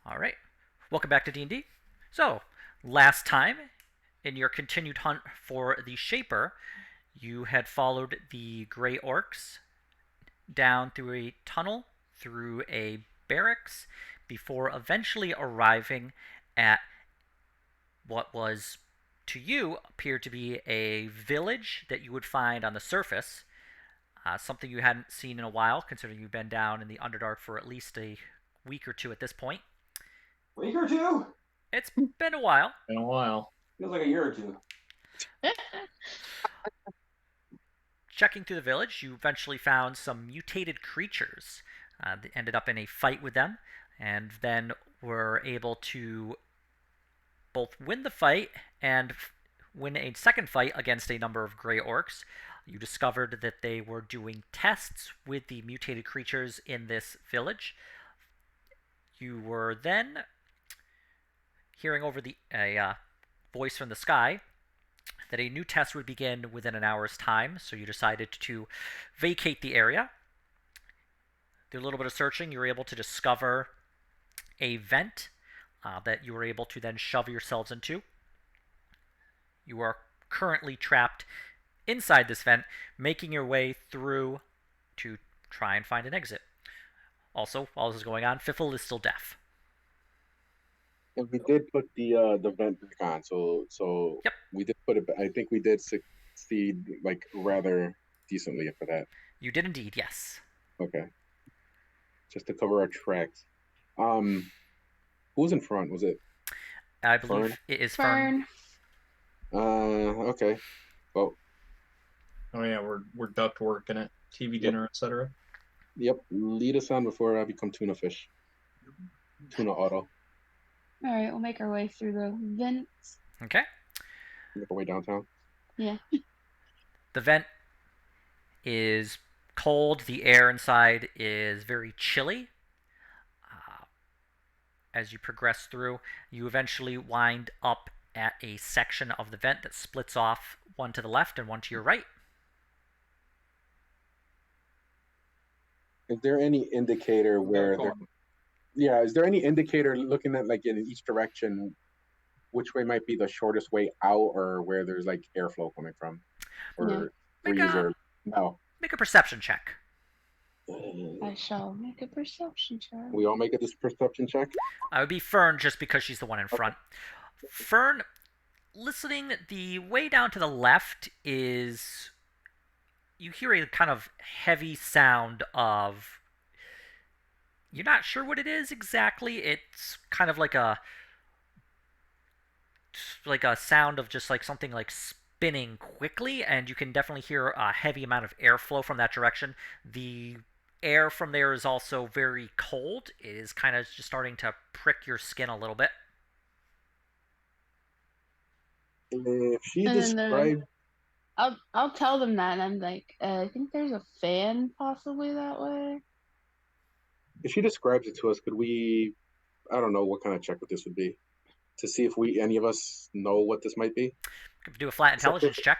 All right. Welcome back to D&D. So, last time, in your continued hunt for the Shaper, you had followed the Grey Orcs down through a tunnel, through a barracks, before eventually arriving at what was, to you, appeared to be a village that you would find on the surface. Something you hadn't seen in a while, considering you've been down in the Underdark for at least a week or two at this point. Week or two? It's been a while. Been a while. Feels like a year or two. Checking through the village, you eventually found some mutated creatures. Ended up in a fight with them, and then were able to both win the fight and win a second fight against a number of Grey Orcs. You discovered that they were doing tests with the mutated creatures in this village. You were then hearing over a voice from the sky that a new test would begin within an hour's time, so you decided to vacate the area. Through a little bit of searching, you were able to discover a vent that you were able to then shove yourselves into. You are currently trapped inside this vent, making your way through to try and find an exit. Also, while this is going on, Fiffle is still deaf. And we did put the vent back on, so Yep. we did put it. I think we did succeed like rather decently for that. You did indeed, yes. Okay, just to cover our tracks. Who's in front? Was it? I believe Fern? it is Fern. Okay. Well, Oh yeah, we're duct working it, TV dinner, etc. yep. Lead us on before I become tuna fish. Tuna auto. All right, we'll make our way through the vents. Okay. Make our way downtown. Yeah. The vent is cold. The air inside is very chilly. As you progress through, you eventually wind up at a section of the vent that splits off, one to the left and one to your right. Is there any indicator where there? Yeah, is there any indicator looking at like in each direction, which way might be the shortest way out, or where there's like airflow coming from, or breeze, or no? Make a perception check. I shall make a perception check. We all make a perception check. I would be Fern just because she's the one in front. Fern, listening, the way down to the left is... You hear a kind of heavy sound of... You're not sure what it is exactly. It's kind of like a sound of just like something like spinning quickly, and you can definitely hear a heavy amount of airflow from that direction. The air from there is also very cold. It is kind of just starting to prick your skin a little bit. If she And then described, I'll tell them that, and I'm like, I think there's a fan possibly that way. if she describes it to us, could we? I don't know what kind of check this would be, to see if any of us know what this might be. You can do a flat intelligence check.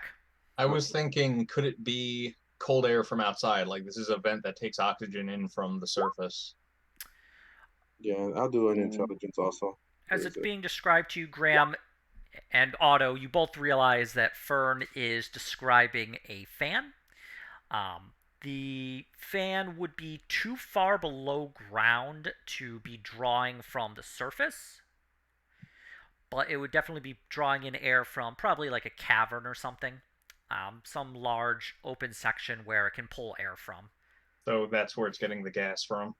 I was thinking, could it be cold air from outside? Like this is a vent that takes oxygen in from the surface. Yeah, I'll do an intelligence also. As it's being described to you, Graham and Otto, you both realize that Fern is describing a fan. The fan would be too far below ground to be drawing from the surface, but it would definitely be drawing in air from probably like a cavern or something. Some large open section where it can pull air from. So that's where it's getting the gas from.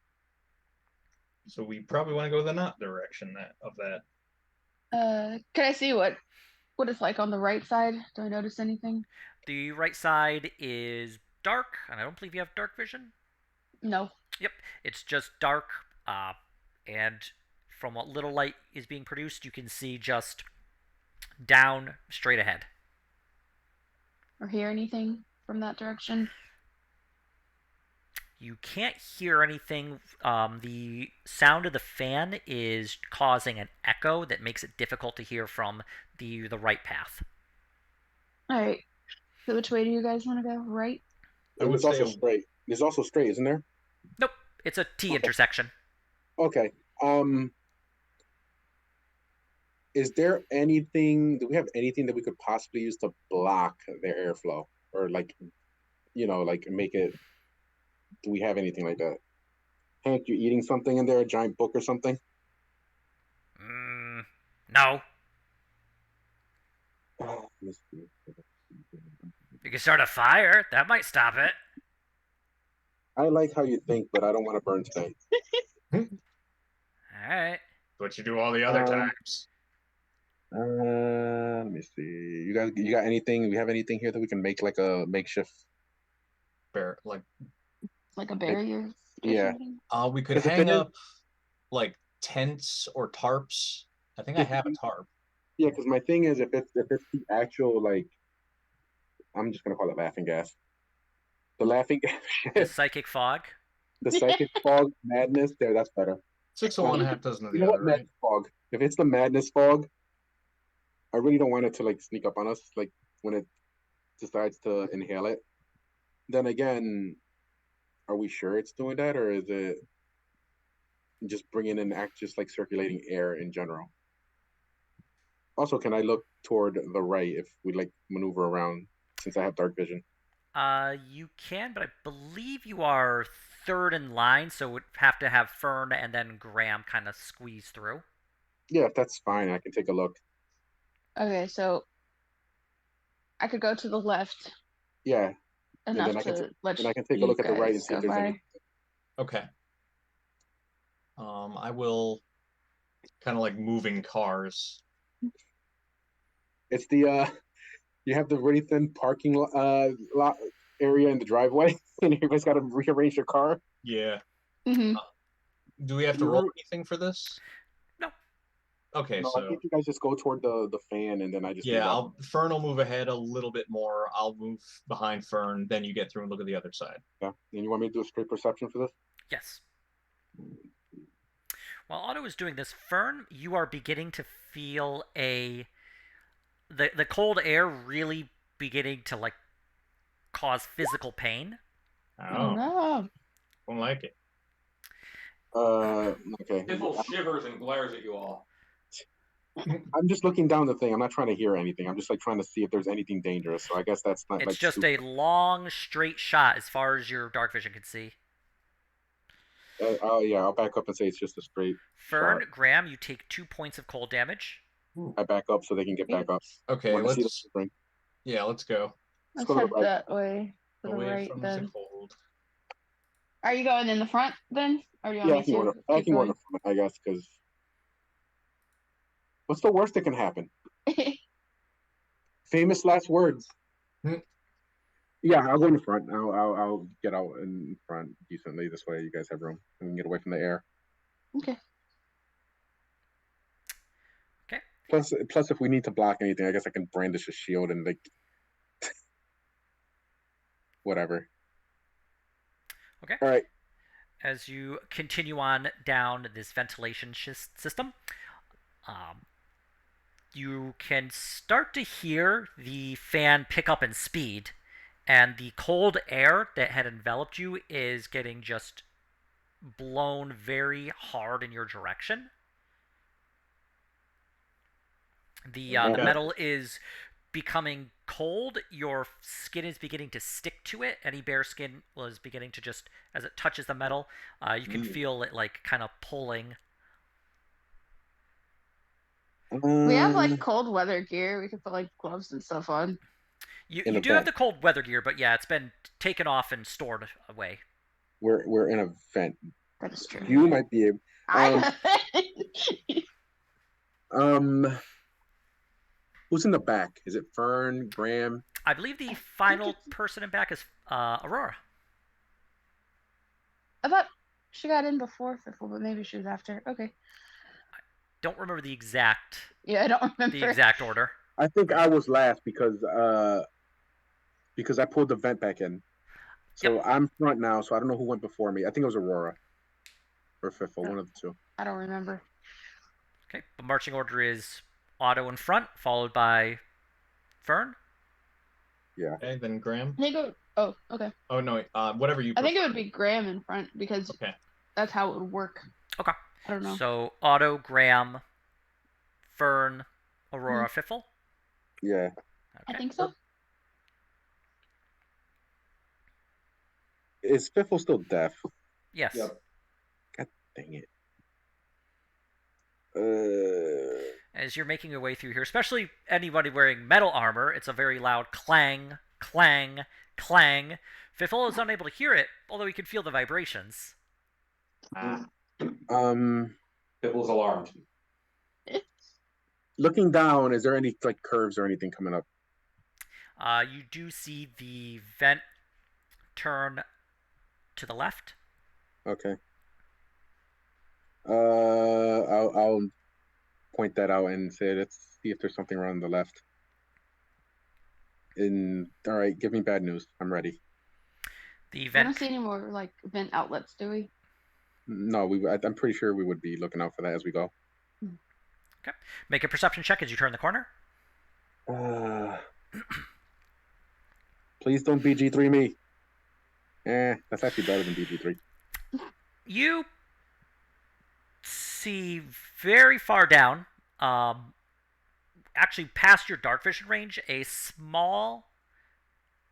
So we probably want to go the not direction of that. Can I see what it's like on the right side? Do I notice anything? The right side is dark, and I don't believe you have dark vision. No. Yep, it's just dark, and from what little light is being produced, you can see just down straight ahead. Or hear anything from that direction? You can't hear anything. The sound of the fan is causing an echo that makes it difficult to hear from the right path. All right. So which way do you guys want to go? Right? And it's also straight. There's also straight, isn't there? Nope, it's a T intersection. Okay. Is there anything? Do we have anything that we could possibly use to block their airflow, or like, like make it? Do we have anything like that? Hank, you eating something in there? A giant book or something? No. Oh, let's see. You can start a fire. That might stop it. I like how you think, but I don't want to burn today. All right. What you do all the other Um, times. Let me see. You got anything? We have anything here that we can make like a makeshift? Like, Like a barrier. Or Yeah. something? we could 'Cause if hang it is- up like tents or tarps. I think I have a tarp. Yeah, because my thing is, if it's the actual like, I'm just gonna call it laughing gas. The laughing The gas, psychic fog. the psychic fog madness. There, that's better. 6 of one, half dozen of You the know what, other, right? madness fog? If it's the madness fog, I really don't want it to like sneak up on us. Like when it decides to inhale it. Then again, are we sure it's doing that, or is it just bringing in just like circulating air in general? Also, can I look toward the right if we like maneuver around since I have dark vision? You can, but I believe you are third in line, so would have to have Fern and then Graham kind of squeeze through. Yeah, if that's fine, I can take a look. Okay, so I could go to the left Yeah, and enough then I can to let and I can take a you look at the right and guys see go if there's by. any. Okay. I will kind of like moving cars. It's the you have the really thin parking lot area in the driveway, and everybody's got to rearrange their car. Yeah. Hmm. Do we have to roll anything for this? No. Okay, No, I so think you guys just go toward the fan, and then I just yeah, move up. Fern will move ahead a little bit more. I'll move behind Fern. Then you get through and look at the other side. Yeah, and you want me to do a straight perception for this? Yes. While Otto is doing this, Fern, you are beginning to feel the cold air really beginning to like cause physical pain. Oh no. Don't like it. Okay. Piffle shivers and glares at you all. I'm just looking down the thing. I'm not trying to hear anything. I'm just like trying to see if there's anything dangerous. So I guess that's not It's like just a long straight shot as far as your dark vision can see. Oh yeah, I'll back up and say it's just a straight Fern, shot. Graham, you take 2 points of cold damage. I back up so they can get back up. Okay, When I see the let's spring. yeah, let's go. Let's go to the head right. that way. To the Away right from then. the cold. Are you going in the front then? Or do you want Yeah, me I can to go to, I keep can go in going? the front, I guess, because what's the worst that can happen? Famous last words. Hmm. Yeah, I'll go in the front. I'll get out in front decently. This way, you guys have room and we can get away from the air. Okay. Okay. Plus, if we need to block anything, I guess I can brandish a shield and like whatever. Okay. All right. As you continue on down this ventilation system, you can start to hear the fan pick up in speed, and the cold air that had enveloped you is getting just blown very hard in your direction. The metal is becoming cold. Your skin is beginning to stick to it. Any bare skin was beginning to just, as it touches the metal, you can feel it like kind of pulling. We have like cold weather gear. We could put like gloves and stuff on. You do have the cold weather gear, but yeah, it's been taken off and stored away. We're in a vent. That is true. You might be able. Who's in the back? Is it Fern, Graham? I believe the final person in back is Aurora. I thought she got in before Fiffle, but maybe she was after. Okay. Don't remember the exact. Yeah, I don't remember the exact order. I think I was last because I pulled the vent back in. So yep. I'm front now, so I don't know who went before me. I think it was Aurora or Fiffle, one of the two. I don't remember. Okay, the marching order is Otto in front, followed by Fern. Yeah. Okay, then Graham. I think oh, okay. Oh no, whatever you prefer. I think it would be Graham in front because that's how it would work. Okay. I don't know. So Otto, Graham, Fern, Aurora, Fiffle? Yeah. I Okay. think so. Is Fiffle still deaf? Yes. Yep. God dang it. Uh, As you're making your way through here, especially anybody wearing metal armor, it's a very loud clang, clang, clang. Fiffle is unable to hear it, although he can feel the vibrations. um, Pipple's alarmed. looking down, is there any like curves or anything coming up? You do see the vent turn to the left. Okay. I'll point that out and say, let's see if there's something around on the left. All right, give me bad news. I'm ready. The We vent. don't see any more like vent outlets, do we? No, I'm pretty sure we would be looking out for that as we go. Okay. Make a perception check as you turn the corner. Please don't BG3 me. That's actually better than BG3. You see very far down, actually past your dark vision range, a small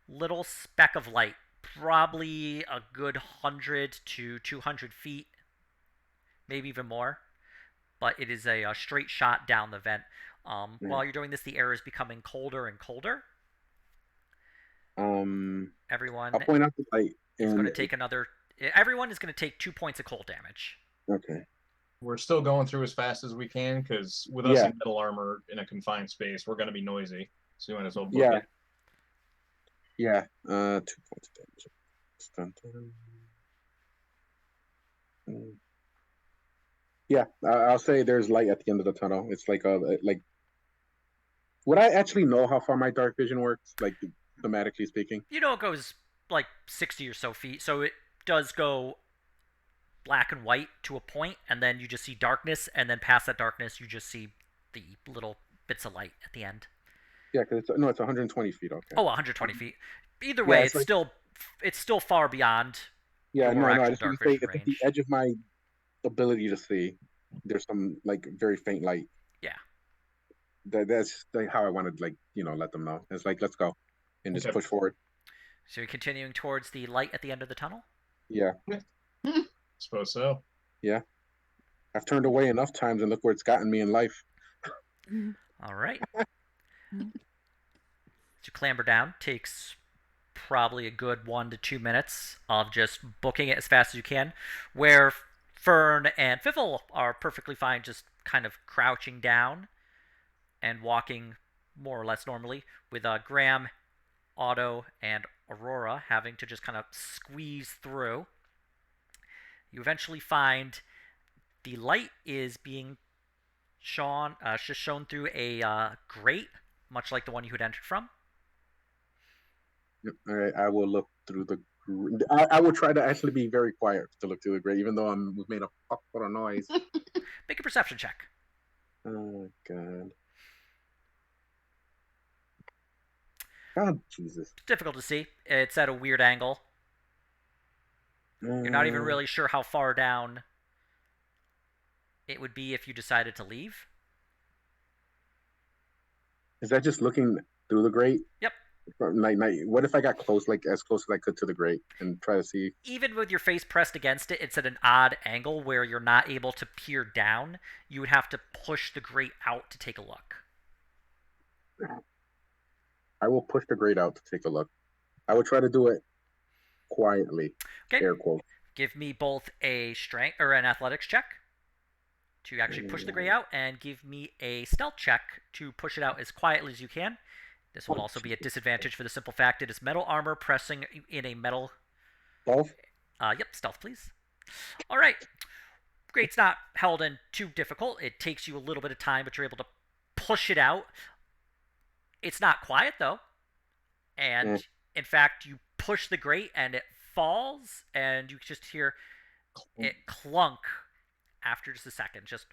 little speck of light, probably a good 100 to 200 feet, maybe even more. But it is a straight shot down the vent. While you're doing this, the air is becoming colder and colder. Everyone I'll point out the light. is going to take another. Everyone is going to take 2 points of cold damage. Okay. We're still going through as fast as we can because with us in metal armor in a confined space, we're going to be noisy. So you might as well book it. Yeah. 2 points of damage. Yeah, I'll say there's light at the end of the tunnel. It's like like. Would I actually know how far my dark vision works, like thematically speaking? You know, it goes like 60 or so feet, so it does go black and white to a point, and then you just see darkness, and then past that darkness, you just see the little bits of light at the end. Yeah, because it's 120 feet. Okay. Oh, 120 feet. Either way, it's like, still far beyond. Yeah, your I actual just want dark to say vision it's at range. the edge of my ability to see. There's some like very faint light. Yeah. That's like how I wanted, like, let them know. It's like, let's go, and just push forward. So you're continuing towards the light at the end of the tunnel? Yeah. Suppose so. Yeah. I've turned away enough times, and look where it's gotten me in life. All right. To clamber down takes probably a good 1 to 2 minutes of just booking it as fast as you can, where Fern and Fiffle are perfectly fine just kind of crouching down and walking more or less normally, with Graham, Otto, and Aurora having to just kind of squeeze through. You eventually find the light is being shown through a grate, much like the one you had entered from. All right, I will look through the. I will try to actually be very quiet to look through the grate, even though we've made a fuck lot of noise. Make a perception check. Oh God. God, Jesus. It's difficult to see. It's at a weird angle. You're not even really sure how far down it would be if you decided to leave. Is that just looking through the grate? Yep. What if I got close, like as close as I could to the grate, and try to see? Even with your face pressed against it, it's at an odd angle where you're not able to peer down. You would have to push the grate out to take a look. I will push the grate out to take a look. I will try to do it quietly. Okay. Air quote. Give me both a strength or an athletics check to actually push the grate out, and give me a stealth check to push it out as quietly as you can. This will also be a disadvantage for the simple fact it is metal armor pressing in a metal. Stealth? Yep, stealth, please. All right. Grate's not held in too difficult. It takes you a little bit of time, but you're able to push it out. It's not quiet, though. And, in fact, you push the grate, and it falls, and you just hear it clunk after just a second. Just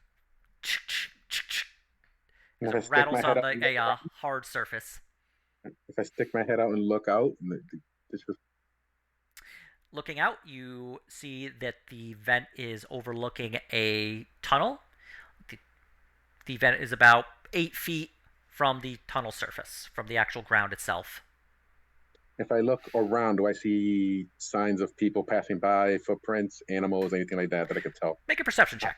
as it rattles on a hard surface. If I stick my head out and look out, it's just... Looking out, you see that the vent is overlooking a tunnel. The The vent is about 8 feet from the tunnel surface, from the actual ground itself. If I look around, do I see signs of people passing by, footprints, animals, anything like that I could tell? Make a perception check.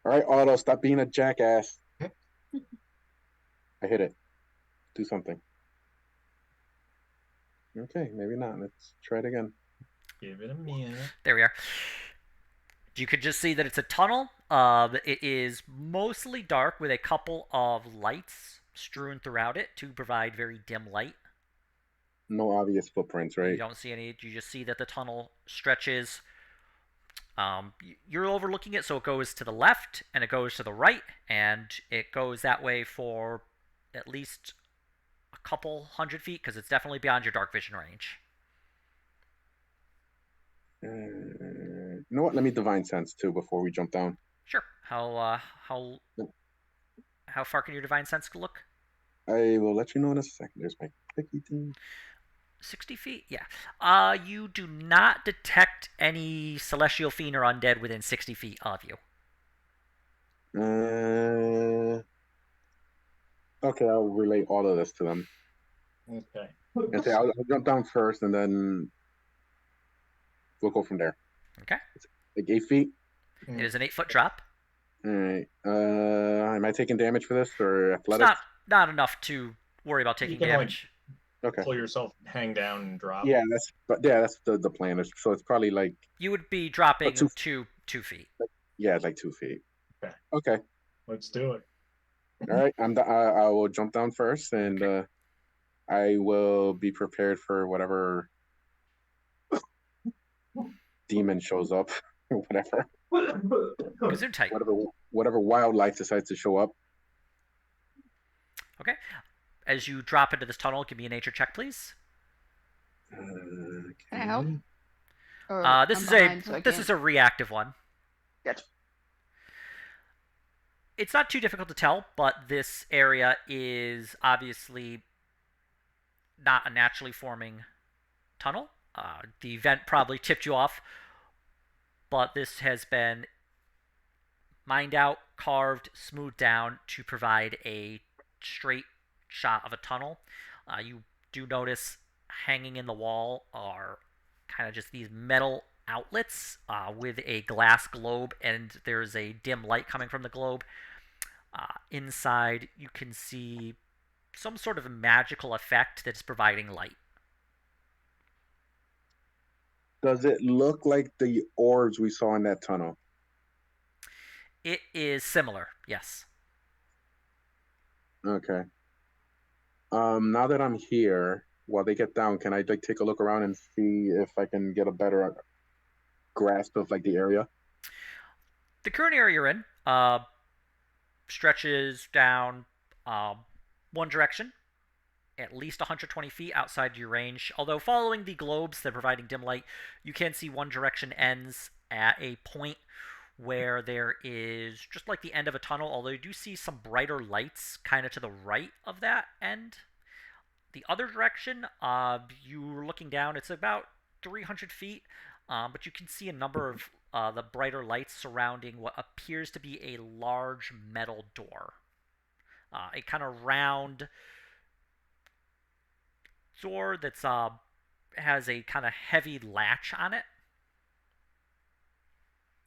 All right, Otto, stop being a jackass. I hit it. Do something. Okay, maybe not. Let's try it again. Give it a minute. There we are. You could just see that it's a tunnel. It is mostly dark with a couple of lights strewn throughout it to provide very dim light. No obvious footprints, You right? don't see any. You just see that the tunnel stretches. You're overlooking it, so it goes to the left and it goes to the right, and it goes that way for at least a couple 100 feet because it's definitely beyond your dark vision range. You know what? Let me divine sense too before we jump down. Sure. How far can your divine sense look? I will let you know in a second. There's my clicky thing. 60 feet? Yeah. You do not detect any celestial fiend or undead within 60 feet of you. Okay, I'll relate all of this to them. Okay. And say I'll jump down first, and then we'll go from there. Okay. Like 8 feet. It is an 8-foot drop. All right. Am I taking damage for this or It's athletics? not enough to worry about taking can, like, damage. Okay. Pull yourself, hang down, and drop. Yeah, that's the plan. So it's probably like You would be dropping two- 2 feet. yeah, it's like 2 feet. Okay. Okay. Let's do it. All right. I will jump down first, and I will be prepared for whatever demon shows up, or whatever. Gesundheit. Whatever wildlife decides to show up. Okay. As you drop into this tunnel, give me a nature check, please. Can I help? Okay. Or This I'm is behind, so I this can't. is a reactive one. Gotcha. It's not too difficult to tell, but this area is obviously not a naturally forming tunnel. The vent probably tipped you off, but this has been mined out, carved, smoothed down to provide a straight shot of a tunnel. You do notice hanging in the wall are kind of just these metal outlets with a glass globe, and there's a dim light coming from the globe. Inside, you can see some sort of magical effect that's providing light. Does it look like the orbs we saw in that tunnel? It is similar, yes. Okay. Now that I'm here, while they get down, can I like take a look around and see if I can get a better grasp of like the area? The current area you're in stretches down one direction, at least 120 feet outside your range. Although following the globes that are providing dim light, you can see one direction ends at a point where there is just like the end of a tunnel, although you do see some brighter lights kind of to the right of that end. The other direction, you're looking down, it's about 300 feet, but you can see a number of the brighter lights surrounding what appears to be a large metal door. A kind of round door that's has a kind of heavy latch on it.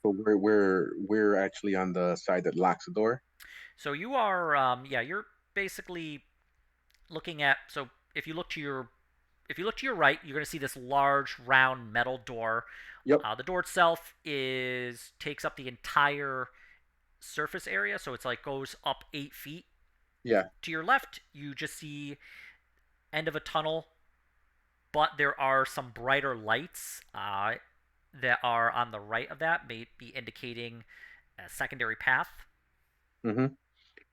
So we're actually on the side that locks the door. So you are, you're basically looking at. So if you look to your right, you're going to see this large round metal door. Yep. The door itself takes up the entire surface area, so it's like goes up 8 feet. Yeah. To your left, you just see end of a tunnel, but there are some brighter lights that are on the right of that, may be indicating a secondary path. Mm-hmm.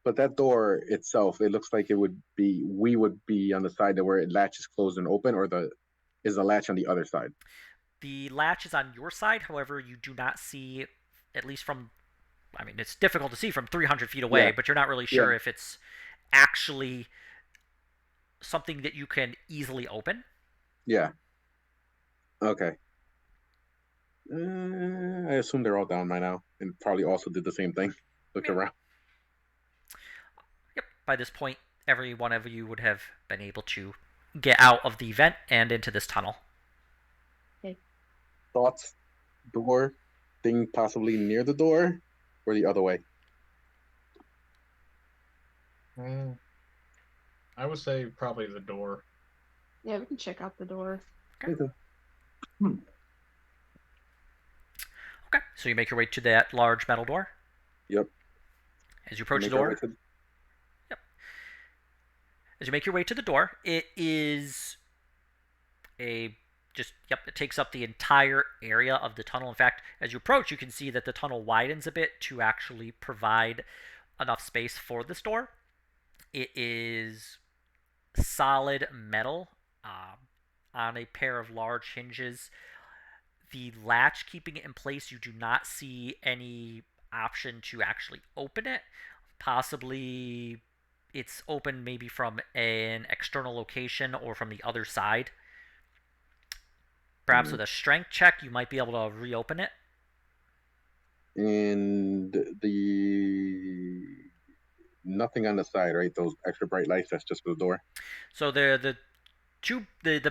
But that door itself, it looks like we would be on the side that where it latches closed and open, or is the latch on the other side? The latch is on your side, however, you do not see, at least from, I mean, it's difficult to see from 300 feet away, Yeah. but you're not really sure Yeah. if it's actually something that you can easily open. Yeah. Okay. I assume they're all down by now, and probably also did the same thing. look Yeah. around. Yep. By this point, every one of you would have been able to get out of the vent and into this tunnel. Thoughts? Door? Thing possibly near the door? Or the other way? I would say probably the door. Yeah, we can check out the door. Okay. Okay. So you make your way to that large metal door. Yep. As you approach the Make our way door, to- as you make your way to the door, it is it takes up the entire area of the tunnel. In fact, as you approach, you can see that the tunnel widens a bit to actually provide enough space for this door. It is solid metal on a pair of large hinges. The latch keeping it in place, you do not see any option to actually open it. Possibly it's open maybe from an external location or from the other side. Perhaps with a strength check, you might be able to reopen it. And the nothing on the side, right? Those extra bright lights. That's just for the door. So the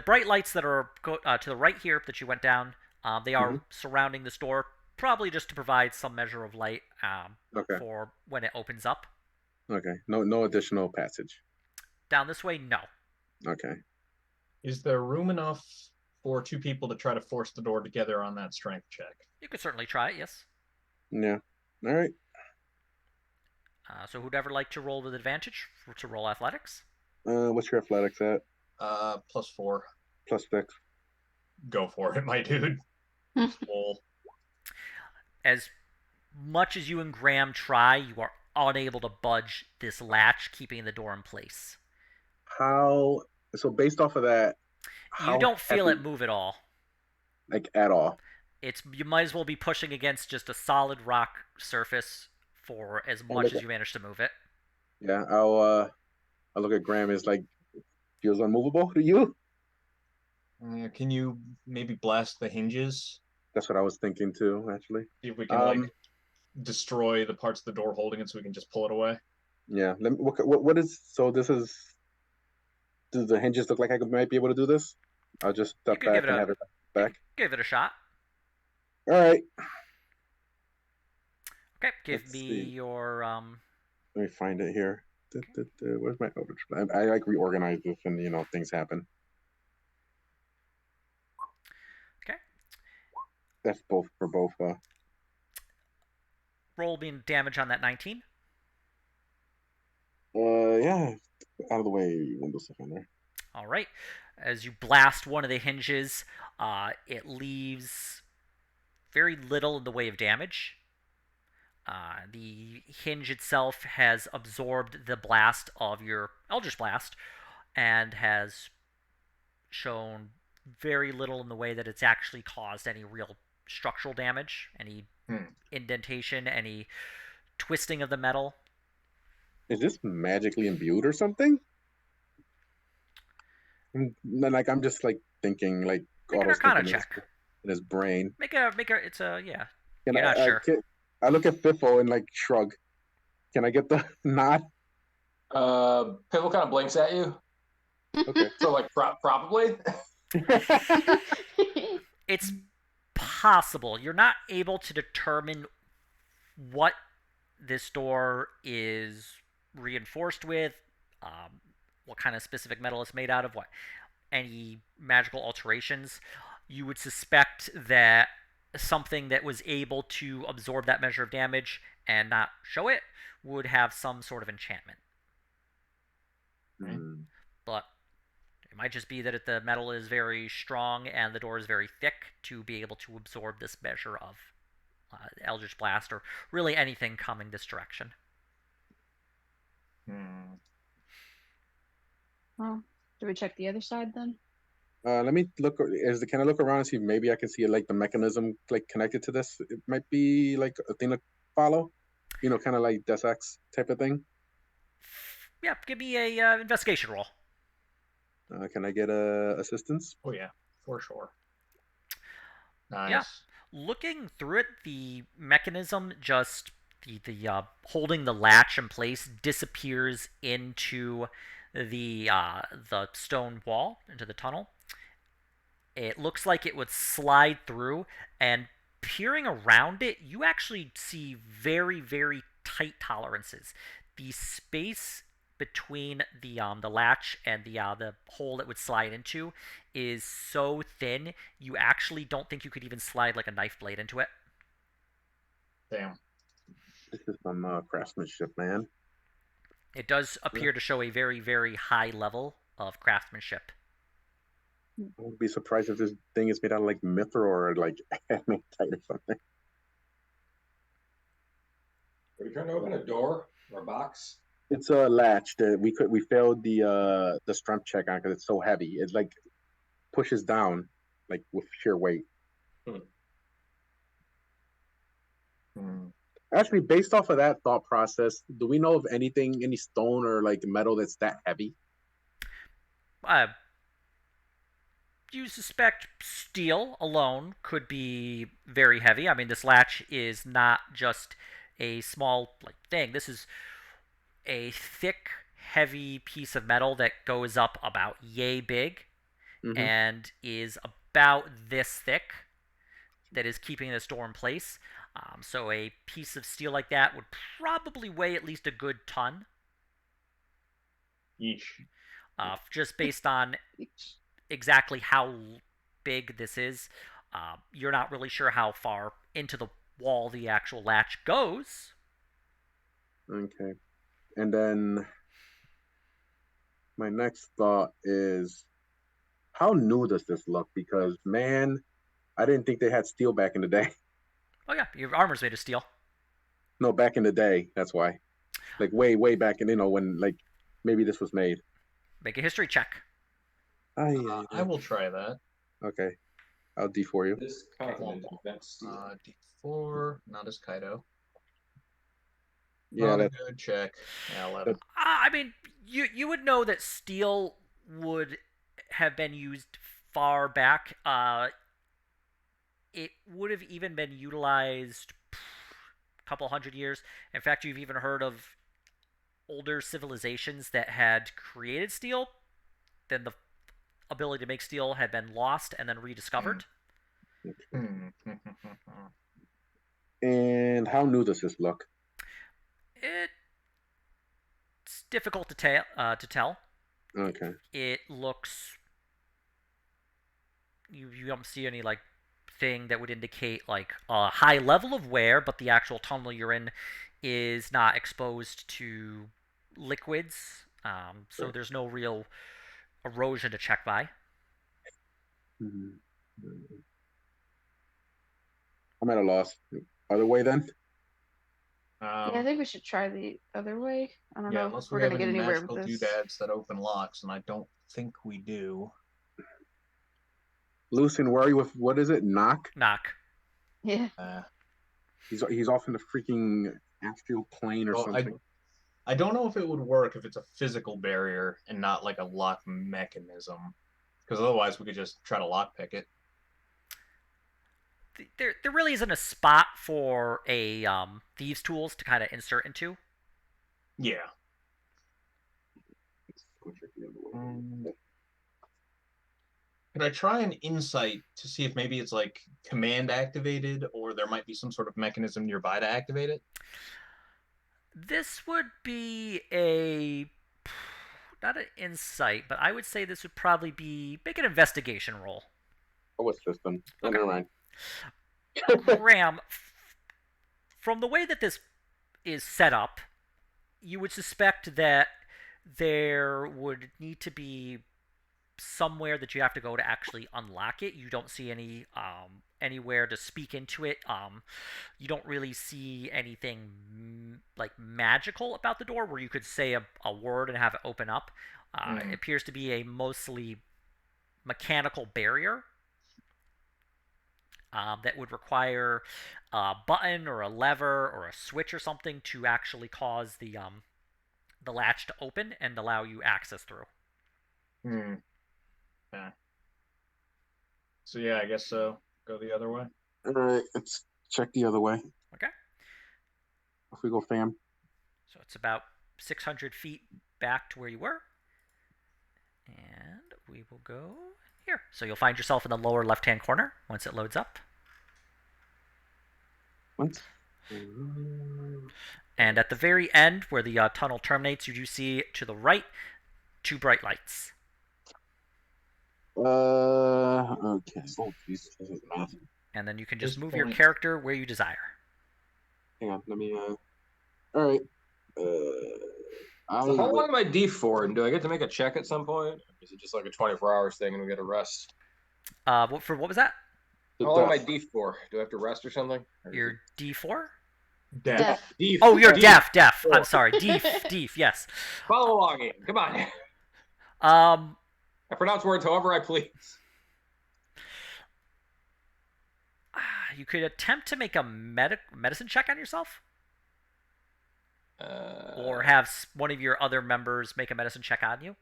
bright lights that are to the right here that you went down, they are surrounding this door, probably just to provide some measure of light Okay. for when it opens up. Okay. No additional passage. Down this way, no. Okay. Is there room enough for two people to try to force the door together on that strength check? You could certainly try it, yes. Yeah. All right. So who'd ever like to roll with advantage to roll athletics? What's your athletics at? +4. +6. Go for it, my dude. Roll. As much as you and Graham try, you are unable to budge this latch, keeping the door in place. How? So based off of that, you don't feel it move at all. Like at all. You might as well be pushing against just a solid rock surface for as much as you manage to move it. Yeah, I'll look at Graham. Is like feels unmovable to you? Can you maybe blast the hinges? That's what I was thinking too, actually. See if we can destroy the parts of the door holding it, so we can just pull it away. Yeah. What is? So this is. Do the hinges look like I might be able to do this? I'll just step back and have it back. Give it a shot. All right. Okay, give me your. Let me find it here. Where's my overage? I like reorganize this, and things happen. Okay. That's both for both. Roll me damage on that 19. Yeah. Out of the way, Windows Defender. All right. As you blast one of the hinges, it leaves very little in the way of damage. The hinge itself has absorbed the blast of your Eldritch Blast and has shown very little in the way that it's actually caused any real structural damage, any indentation, any twisting of the metal. Is this magically imbued or something? I'm just like thinking like Make an Arcana check in his brain. Make a. It's a yeah. You're not sure. I look at Fiffle and like shrug. Can I get the nod? Piffle kind of blinks at you. Okay. So like probably. It's possible. You're not able to determine what this door is reinforced with, what kind of specific metal it's made out of, what any magical alterations. You would suspect that something that was able to absorb that measure of damage and not show it would have some sort of enchantment. But it might just be that the metal is very strong and the door is very thick to be able to absorb this measure of Eldritch Blast or really anything coming this direction. Well, do we check the other side then? Let me look. Can I look around and see if maybe I can see like the mechanism like connected to this? It might be like a thing to follow. Kind of like Deus Ex type of thing. Yeah, give me a investigation roll. Can I get assistance? Oh yeah, for sure. Nice. Yeah. Looking through it, the mechanism just the holding the latch in place disappears into the stone wall, into the tunnel. It looks like it would slide through, and peering around it, you actually see very, very tight tolerances. The space between the latch and the hole it would slide into is so thin, you actually don't think you could even slide like a knife blade into it. Damn. This is some craftsmanship, man. It does appear to show a very, very high level of craftsmanship. I would be surprised if this thing is made out of like mithril or like adamantite or something. Are you trying to open a door or a box? It's a latch that we failed the strength check on because it's so heavy. It like pushes down like with sheer weight. Actually, based off of that thought process, do we know of anything, any stone or like metal that's that heavy? You suspect steel alone could be very heavy. I mean, this latch is not just a small like thing. This is a thick, heavy piece of metal that goes up about yay big and is about this thick. That is keeping this door in place. So a piece of steel like that would probably weigh at least a good ton. Yeesh. Just based on exactly how big this is. You're not really sure how far into the wall the actual latch goes. Okay. And then my next thought is, how new does this look? Because, man, I didn't think they had steel back in the day. Oh yeah, your armor's made of steel. No, back in the day, that's why. Like way, way back in, when like maybe this was made. Make a history check. I will try that. Okay. I'll D4 you. This continent invents steel. D4, not as Kaido. Yeah, not a good check. Yeah, 11. I mean, you would know that steel would have been used far back. It would have even been utilized a couple hundred years. In fact, you've even heard of older civilizations that had created steel. Then the ability to make steel had been lost and then rediscovered. And how new does this look? It's difficult to tell. Okay. It looks. You don't see any like thing that would indicate like a high level of wear, but the actual tunnel you're in is not exposed to liquids, so there's no real erosion to check by. I'm at a loss. Other way then? Yeah, I think we should try the other way. I don't know if unless we're we have gonna get any anywhere magical with this. doodads that open locks, and I don't think we do. Lucian, where are you with, what is it? Knock? Yeah. He's off in the freaking astral plane or something. I don't know if it would work if it's a physical barrier and not like a lock mechanism. Because otherwise we could just try to lockpick it. There really isn't a spot for a thieves' tools to kind of insert into. Yeah. Could I try an insight to see if maybe it's like command activated, or there might be some sort of mechanism nearby to activate it? This would be not an insight, but I would say this would probably be make an investigation roll. Oh, it's system. Okay. Never mind. Graham, from the way that this is set up, you would suspect that there would need to be somewhere that you have to go to actually unlock it. You don't see any anywhere to speak into it. You don't really see anything like magical about the door where you could say a word and have it open up. It appears to be a mostly mechanical barrier that would require a button or a lever or a switch or something to actually cause the latch to open and allow you access through. Yeah. So yeah, I guess so. Go the other way. All right, let's check the other way. Okay. If we go fam. So it's about 600 feet back to where you were. And we will go here. So you'll find yourself in the lower left-hand corner once it loads up. Once. And at the very end, where the tunnel terminates, you do see to the right 2 bright lights. Okay. Oh, Jesus, this is math. And then you can just This move your point- character where you desire. Hang on, let me. All right. So how long am I deep for? And do I get to make a check at some point? Or is it just like a 24 hours thing and we get a rest? What was that? How long am I deep for? Do I have to rest or something? Or is Your D4? Death. Death. Deep. Oh, you're Deep. deaf. I'm sorry. Deef, yes. Follow along, Ian. Come on. I pronounce words however I please. You could attempt to make a medicine check on yourself, or have one of your other members make a medicine check on you.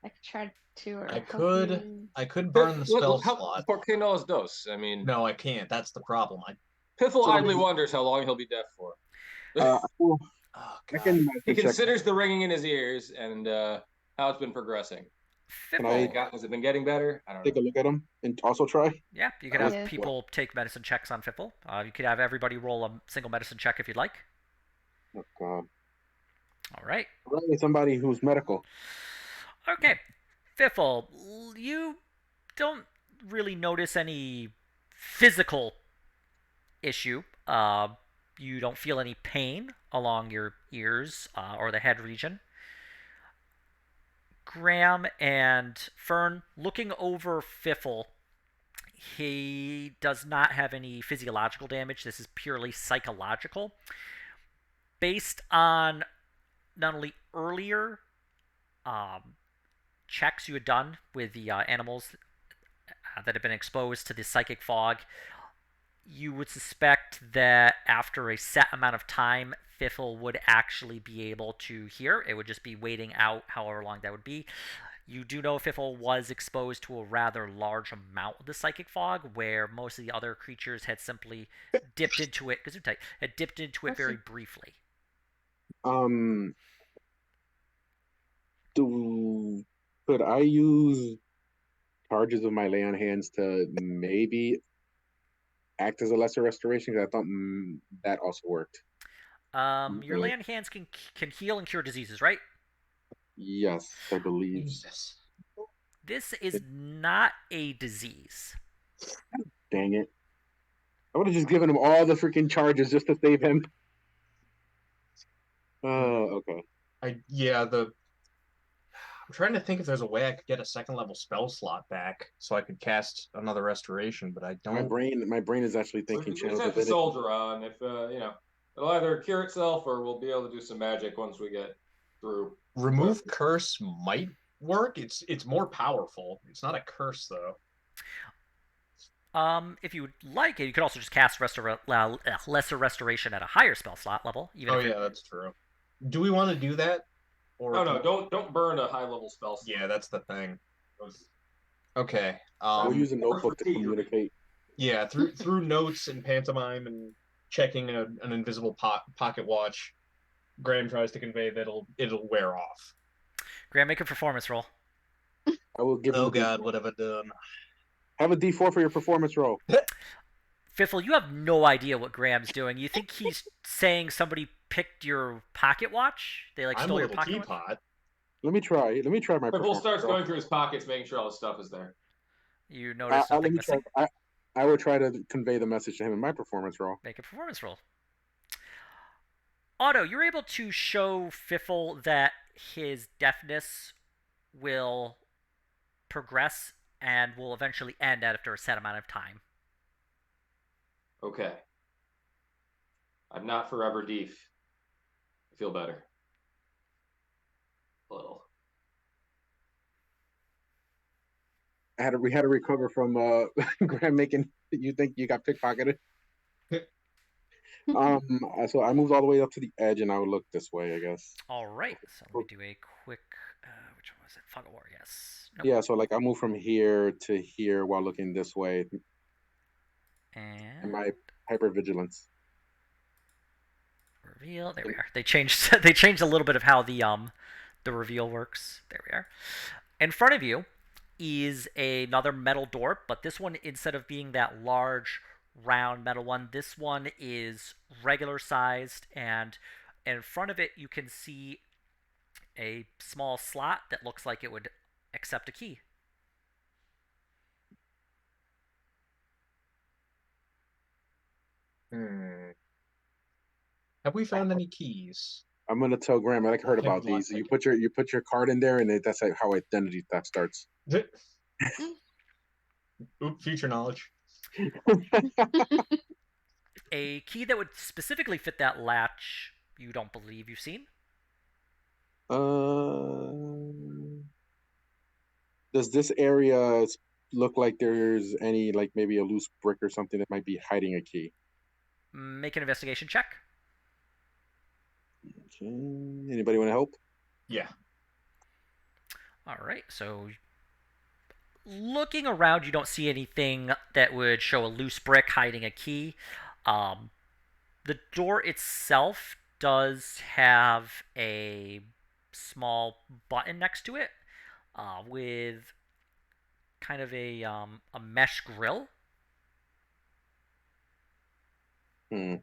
I could try to. Or I help could. you. I could burn the spell How, slot. ¿Por qué no los dos? I mean, No, I can't. That's the problem. Piffle So- idly wonders how long he'll be deaf for. Well, Oh, I God. can He medicine check. considers the ringing in his ears and how it's been progressing. Can I Has it been getting better? I don't take a know. look at him and also try? Yeah, you could have Yeah. people take medicine checks on Fiffle. You could have everybody roll a single medicine check if you'd like. Oh God. All right. Probably somebody who's medical. Okay. Fiffle, you don't really notice any physical issue. You don't feel any pain along your ears or the head region. Graham and Fern, looking over Fiffle, he does not have any physiological damage. This is purely psychological. Based on not only earlier checks you had done with the animals that have been exposed to the psychic fog, you would suspect that after a set amount of time, Fiffle would actually be able to hear. It would just be waiting out however long that would be. You do know Fiffle was exposed to a rather large amount of the psychic fog, where most of the other creatures had simply dipped into it. Had dipped into it very briefly. Could I use charges of my lay on hands to maybe act as a lesser restoration? Because I thought that also worked. Your land hands can heal and cure diseases, right? Yes, I believe. Jesus. This is not a disease. Dang it. I would have just given him all the freaking charges just to save him. Okay. I'm trying to think if there's a way I could get a second level spell slot back so I could cast another restoration, but I don't. My brain is actually thinking We channel just have the divinity. soldier on. If it'll either cure itself or we'll be able to do some magic once we get through. Remove curse might work. It's more powerful. It's not a curse though. If you would like it, you could also just cast lesser restoration at a higher spell slot level. That's true. Do we want to do that? Or No, don't burn a high level spell slot. Yeah, that's the thing. Okay. We'll use a notebook to communicate. Yeah, through notes and pantomime and checking an invisible pocket watch, Graham tries to convey that it'll wear off. Graham, make a performance roll. I will give. Oh God, what have I done? Have a D4 for your performance roll. Fiffle, you have no idea what Graham's doing. You think he's saying somebody picked your pocket watch? They I'm stole a your little pocket watch? teapot. Let me try my Piffle performance starts roll. going through his pockets, making sure all his stuff is there. You notice something missing? I will try to convey the message to him in my performance roll. Make a performance roll. Otto, you're able to show Fiffle that his deafness will progress and will eventually end after a set amount of time. Okay. I'm not forever deaf. I feel better. A little. We had to recover from Graham making you think you got pickpocketed. So I moved all the way up to the edge, and I would look this way, I guess. All right. So let me do a quick. Which one was it? Fog of War. Yes. Nope. Yeah. So like I move from here to here while looking this way. And My hypervigilance. we're reveal. There we are. They changed they changed a little bit of how the reveal works. There we are. In front of you is another metal door, but this one, instead of being that large round metal one, this one is regular sized, and in front of it you can see a small slot that looks like it would accept a key. Have we found any keys? I'm gonna tell Graham. I heard Yeah, about these. You put your card in there, and that's like how identity theft starts. Oop, future knowledge. A key that would specifically fit that latch, you don't believe you've seen? Does this area look like there's any, like maybe a loose brick or something that might be hiding a key? Make an investigation check. Okay. Anybody want to help? Yeah. All right, so looking around, you don't see anything that would show a loose brick hiding a key. The door itself does have a small button next to it with kind of a mesh grill. Hmm.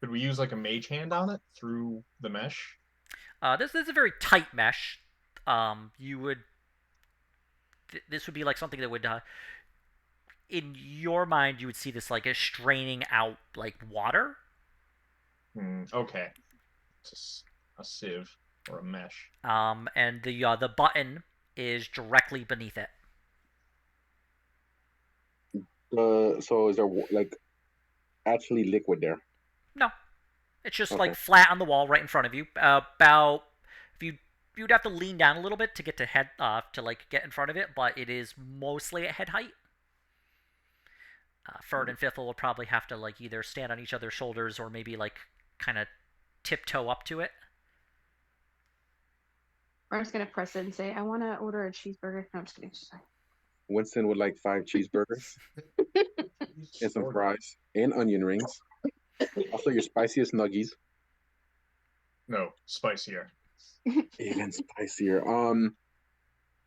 Could we use like a mage hand on it through the mesh? This is a very tight mesh. You would. This would be like something that would. In your mind, you would see this like as straining out like water. Okay. It's a sieve or a mesh. And the button is directly beneath it. So is there like actually liquid there? No, it's just Okay. like flat on the wall right in front of you. About if you'd have to lean down a little bit to get to head to like get in front of it, but it is mostly at head height. Ferd and Fiffle will probably have to like either stand on each other's shoulders or maybe like kind of tiptoe up to it. I'm just gonna press it and say, I want to order a cheeseburger. No, I'm just kidding. Winston would like 5 cheeseburgers and some fries and onion rings. Also, your spiciest nuggies. No, spicier. Even spicier.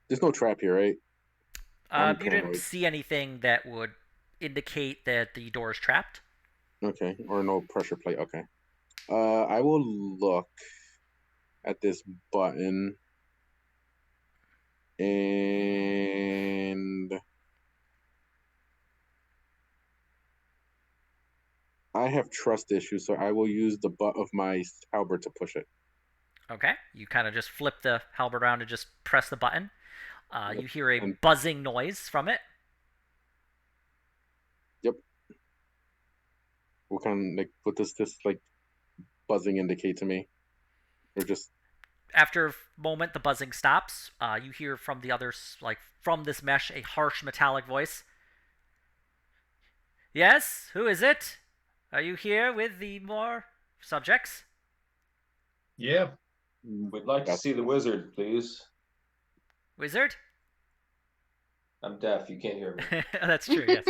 There's no trap here, right? You didn't see anything that would indicate that the door is trapped. Okay, or no pressure plate. Okay. I will look at this button and I have trust issues, so I will use the butt of my halberd to push it. Okay, you kind of just flip the halberd around and just press the button. Yep. You hear a buzzing noise from it. Yep. What does this like buzzing indicate to me? Or just after a moment, the buzzing stops. You hear from the others, like from this mesh, a harsh metallic voice. Yes, who is it? Are you here with the more subjects? Yeah. We'd like to see the wizard, please. Wizard? I'm deaf. You can't hear me. That's true, yes.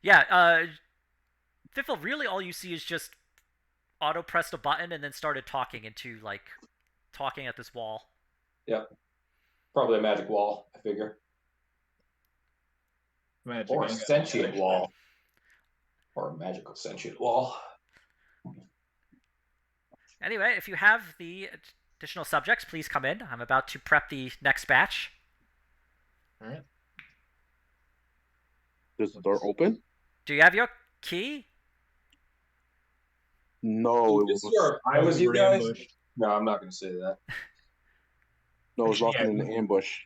Yeah, Fiffle, really all you see is just auto pressed a button and then started talking at this wall. Yep. Probably a magic wall, I figure. Magic Or a sentient wall. Or a magical sentient wall. Anyway, if you have the additional subjects, please come in. I'm about to prep the next batch. All right. Is the door open? Do you have your key? No, I was you guys. Ambushed. No, I'm not going to say that. No, it was lost in an ambush.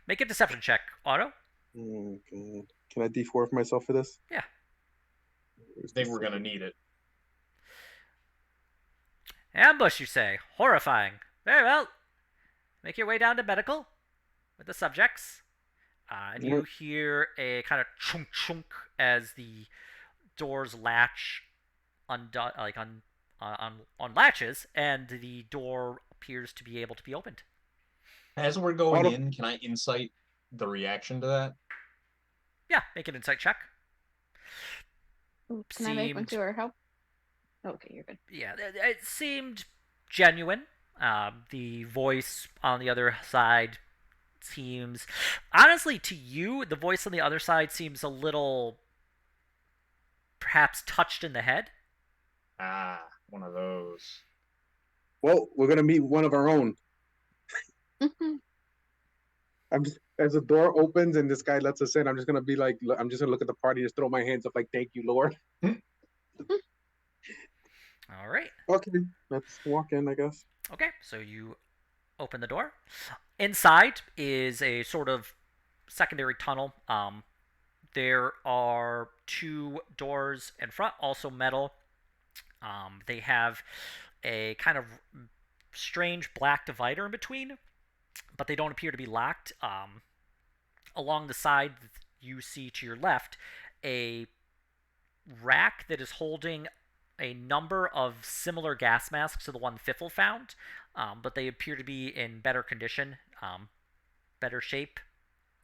Make a deception check, Otto. Oh, God. Can I D4 for myself for this? Yeah. I think we're going to need it. Ambush, you say? Horrifying. Very well. Make your way down to medical with the subjects. And you hear a kind of chunk chunk as the doors latch on latches, and the door appears to be able to be opened. As we're going in, can I insight the reaction to that? Yeah, make an insight check. Can I make one seemed too, or help? Okay, you're good. yeah, it seemed genuine. The voice on the other side seems, honestly, to you, the voice on the other side seems a little, perhaps touched in the head. Ah, one of those. Well, we're gonna meet one of our own. I'm just as the door opens and this guy lets us in. I'm just gonna be like, I'm just gonna look at the party, just throw my hands up, like, "Thank you, Lord." All right. Okay, let's walk in, I guess. Okay, so you open the door. Inside is a sort of secondary tunnel. There are two doors in front, also metal. They have a kind of strange black divider in between, but they don't appear to be locked. Along the side, you see to your left a rack that is holding a number of similar gas masks to the one Fiffle found, but they appear to be in better condition, better shape.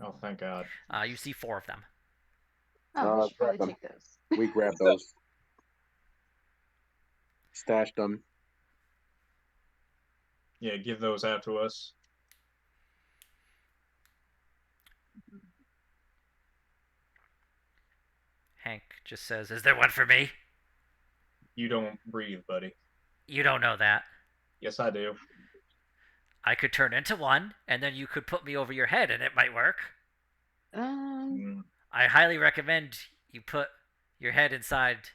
Oh, thank God. You see 4 of them. Oh, we let's should grab probably them. take those. We grab those, stashed them. Yeah, give those out to us. Hank just says, "Is there one for me?" You don't breathe, buddy. You don't know that. Yes, I do. I could turn into one, and then you could put me over your head, and it might work. Mm, I highly recommend you put your head inside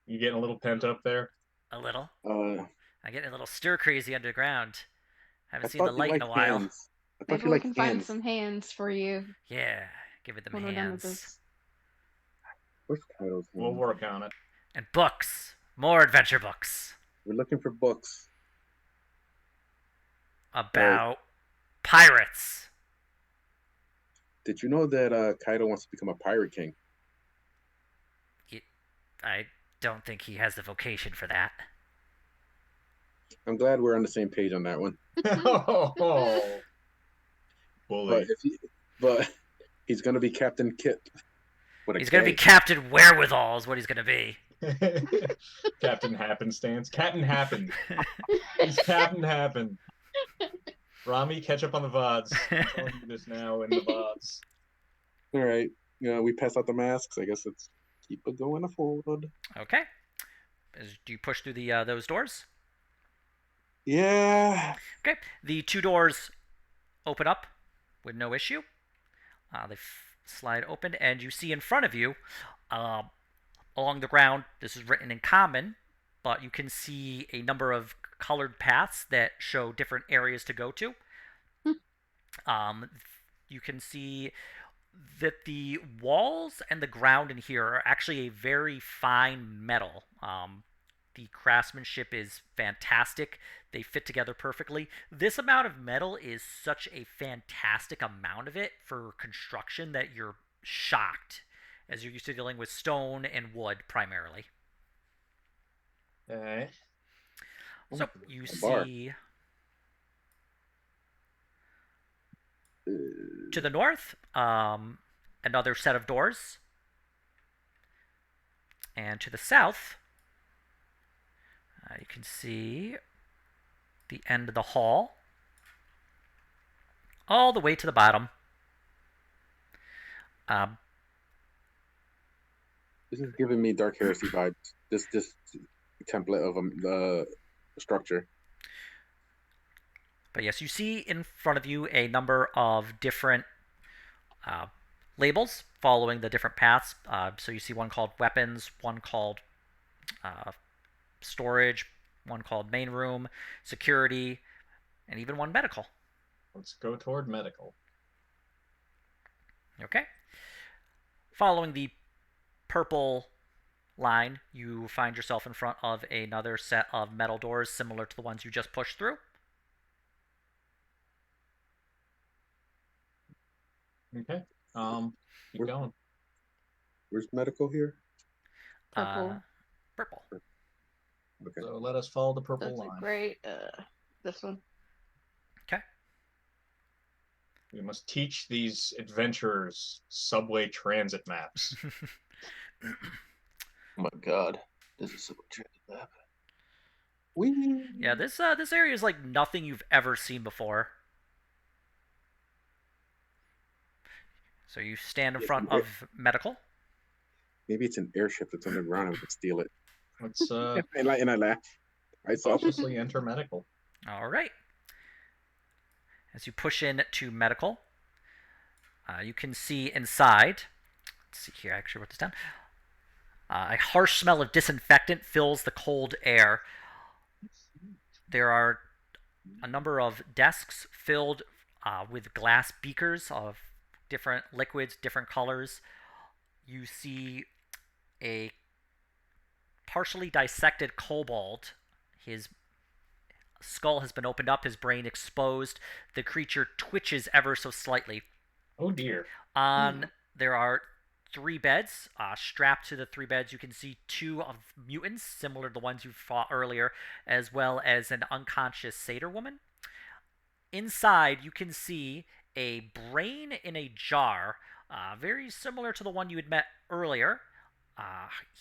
you getting a little pent up there? a little. Uh, I'm getting a little stir crazy underground. Haven't I seen the thought you light in a liked while. hands. I thought Maybe you we liked can find hands. some hands for you Yeah, give it them when we're done with hands. this. Where's Kaido's We'll hands? work on it. And books. More adventure books. We're looking for books. About pirates. Did you know that Kaido wants to become a pirate king? I don't think he has the vocation for that. I'm glad we're on the same page on that one. Oh, bully. But he's gonna be Captain Kit. He's going to be Captain Wherewithal is what he's going to be. Captain Happenstance. Captain Happen. He's Captain Happen. Rami, catch up on the VODs. I'm telling you this now in the VODs. All right. We pass out the masks. I guess let's keep it going forward. Okay. Do you push through the those doors? Yeah. Okay. The 2 doors open up with no issue. They slide open, and you see in front of you, along the ground, this is written in common, but you can see a number of colored paths that show different areas to go to. You can see that the walls and the ground in here are actually a very fine metal. The craftsmanship is fantastic. They fit together perfectly. This amount of metal is such a fantastic amount of it for construction that you're shocked, as you're used to dealing with stone and wood primarily. Okay. So you see to the north another set of doors, and to the south you can see the end of the hall all the way to the bottom. This is giving me Dark Heresy vibes. This template of the structure. But yes, you see in front of you a number of different labels following the different paths. So you see one called weapons, one called storage, one called main room, security, and even one medical. Let's go toward medical. Okay. Following the purple line, you find yourself in front of another set of metal doors similar to the ones you just pushed through. Okay. Keep going. Where's medical here? Purple. Purple. Okay. So let us follow the purple That's line. a great. This one. Okay. We must teach these adventurers subway transit maps. Oh my god. This is so much happen. Yeah, this area is like nothing you've ever seen before. So you stand in front of medical. Maybe it's an airship that's underground and we can steal it. Let's And I laugh. I saw. cautiously enter medical. All right. As you push in to medical, you can see inside. Let's see here. I actually wrote this down. A harsh smell of disinfectant fills the cold air. There are a number of desks filled with glass beakers of different liquids, different colors. You see a partially dissected kobold. His skull has been opened up, his brain exposed. The creature twitches ever so slightly. Oh dear. There are 3 beds. Strapped to the 3 beds, you can see 2 of mutants, similar to the ones you fought earlier, as well as an unconscious satyr woman. Inside, you can see a brain in a jar, very similar to the one you had met earlier.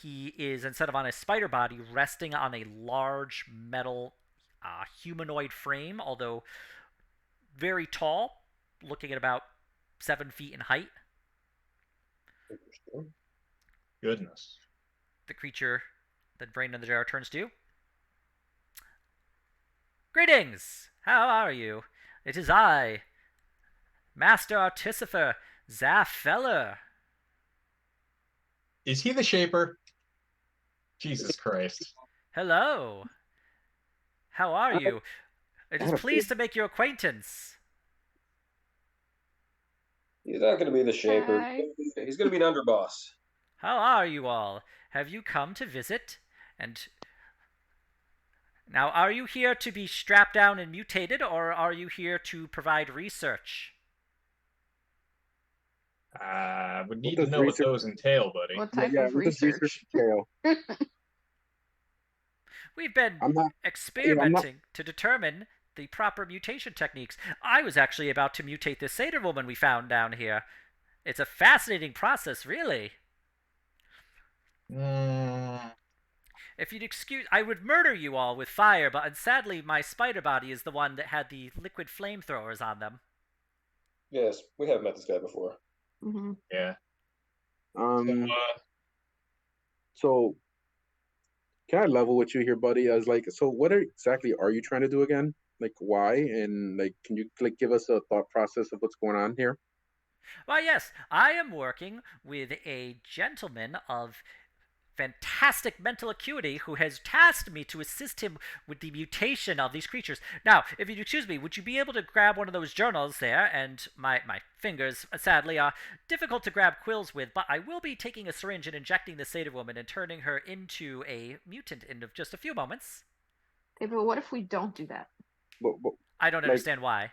He is, instead of on a spider body, resting on a large metal humanoid frame, although very tall, looking at about 7 feet in height. Goodness. The creature, the brain in the jar, turns to you. Greetings! How are you? It is I, Master Artificer Zaffeller. Is he the Shaper? Jesus Christ. Hello. How are you? It is pleased to make your acquaintance. He's not going to be the Shaper. Hi. He's going to be an underboss. How are you all? Have you come to visit? And now, are you here to be strapped down and mutated, or are you here to provide research? Would need to know what research- those entail, buddy. What type Yeah, of what does research? entail? We've been I'm not. experimenting to determine the proper mutation techniques. I was actually about to mutate this satyr woman we found down here. It's a fascinating process, really. If you'd excuse, I would murder you all with fire, but sadly my spider body is the one that had the liquid flamethrowers on them. Yes, we have met this guy before. Mm-hmm. Yeah. So, can I level with you here, buddy? As like, so what exactly are you trying to do again? Like, why? And like, can you like give us a thought process of what's going on here? Why, yes, I am working with a gentleman of fantastic mental acuity who has tasked me to assist him with the mutation of these creatures. Now, if you'd excuse me, would you be able to grab one of those journals there? And my fingers, sadly, are difficult to grab quills with, but I will be taking a syringe and injecting the satyr woman and turning her into a mutant in just a few moments. Okay, but what if we don't do that? I don't understand why.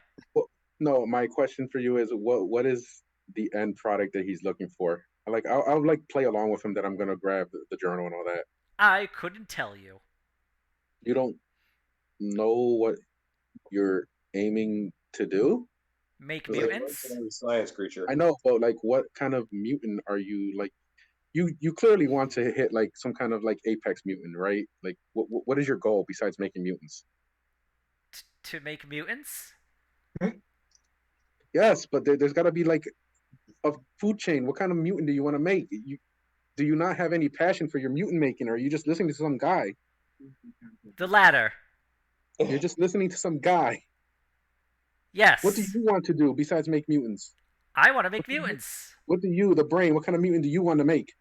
No, my question for you is, what is the end product that he's looking for? Like, I'll like play along with him that I'm gonna grab the journal and all that. I couldn't tell you. You don't know what you're aiming to do? Make Like, mutants? Science creature. I know, but like, what kind of mutant are you? Like, you clearly want to hit like some kind of like apex mutant, right? Like, what is your goal besides making mutants? To make mutants? Yes, but there's got to be like a food chain. What kind of mutant do you want to make? Do you not have any passion for your mutant making, or are you just listening to some guy? The latter. You're just listening to some guy. Yes. What do you want to do besides make mutants? I want to make mutants. What do you, the brain, what kind of mutant do you want to make?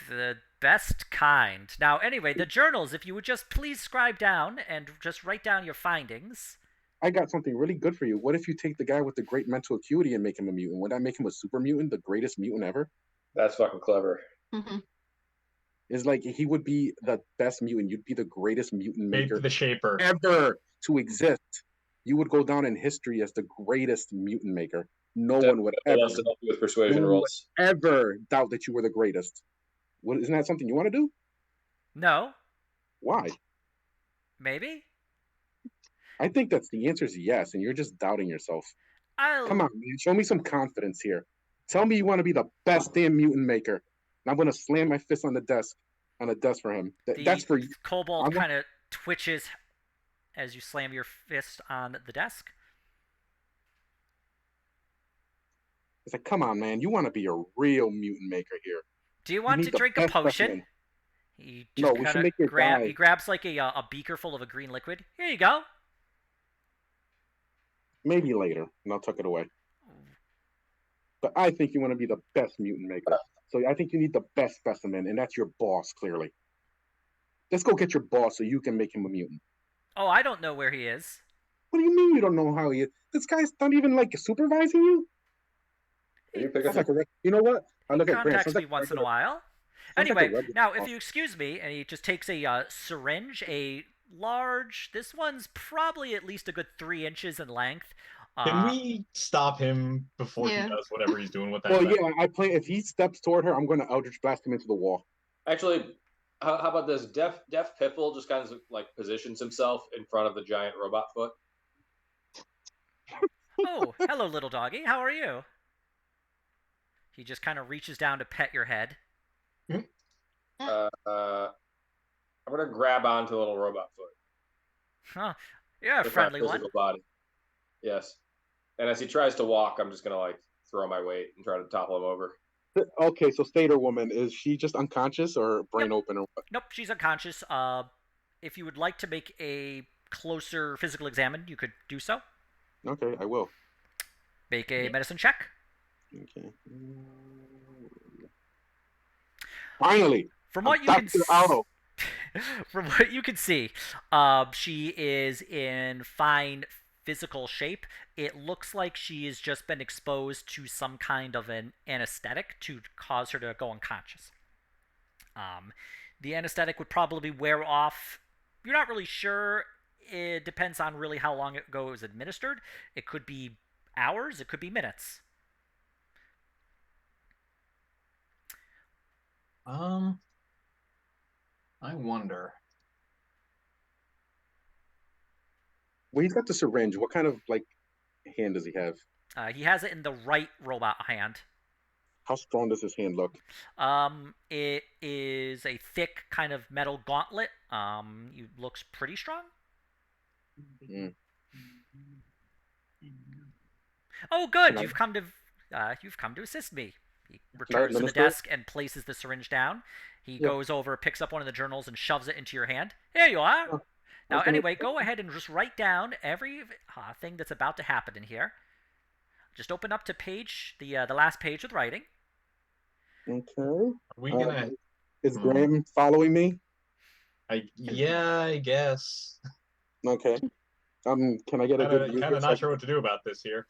The best kind. Now, anyway, the journals, if you would just please scribe down and just write down your findings. I got something really good for you. What if you take the guy with the great mental acuity and make him a mutant? Would that make him a super mutant, the greatest mutant ever? That's fucking clever. Mm-hmm. It's like he would be the best mutant. You'd be the greatest mutant maker The Shaper. ever to exist. You would go down in history as the greatest mutant maker. No one would ever, Wants to help you with persuasion rolls. ever doubt that you were the greatest. Isn't that something you want to do? No. Why? Maybe? I think that's the answer is yes, and you're just doubting yourself. I'll... Come on, man. Show me some confidence here. Tell me you want to be the best damn mutant maker. and I'm gonna slam my fist on the desk for him. That's The for you. I kobold want. kind of twitches as you slam your fist on the desk. It's like, come on, man. You want to be a real mutant maker here. Do you You want to need the drink a best potion? specimen. He No, just we kind should of make your he guy. grabs like a beaker full of a green liquid. Here you go. Maybe later, and I'll tuck it away. But I think you want to be the best mutant maker. So I think you need the best specimen, and that's your boss, clearly. Let's go get your boss so you can make him a mutant. Oh, I don't know where he is. What do you mean you don't know how he is? This guy's not even like supervising you? Can you pick Sounds up? like you know what? I He look at Grant. contacts Sounds me like once in a regular, while. sounds like a Anyway, regular now if boss. you excuse me, and he just takes a syringe, a large. This one's probably at least a good 3 inches in length. Can we stop him before he Yeah. does whatever he's doing with that? Well, thing? yeah, I plan. If he steps toward her, I'm going to Eldritch Blast him into the wall. Actually, how about this? Deaf Piffle just kind of like positions himself in front of the giant robot foot. Oh, hello, little doggy. How are you? He just kind of reaches down to pet your head. I'm gonna grab onto the little robot foot. Huh. You're a With friendly my one. physical body. Yes. And as he tries to walk, I'm just gonna like throw my weight and try to topple him over. Okay, so Stater Woman, is she just unconscious or brain open or what? Nope, she's unconscious. If you would like to make a closer physical examine, you could do so. Okay, I will. Make a medicine check. Okay. Finally, From what you can Dr. Otto. from what you can see, she is in fine physical shape. It looks like she has just been exposed to some kind of an anesthetic to cause her to go unconscious. The anesthetic would probably wear off. You're not really sure. It depends on really how long ago it was administered. It could be hours. It could be minutes. I wonder. Well, he's got the syringe. What kind of like hand does he have? He has it in the right robot hand. How strong does his hand look? It is a thick kind of metal gauntlet. It looks pretty strong. Mm. Oh, good. Can I- You've come to assist me. He returns to the Minister? desk and places the syringe down. He goes over, picks up one of the journals, and shoves it into your hand. Here you are. Oh, Now, okay. anyway, go ahead and just write down every thing that's about to happen in here. Just open up to the last page with writing. Okay. Are we gonna? Is Graham following me? Yeah, I guess. Okay. Can I get a good view? Kind of not sure what to do about this here.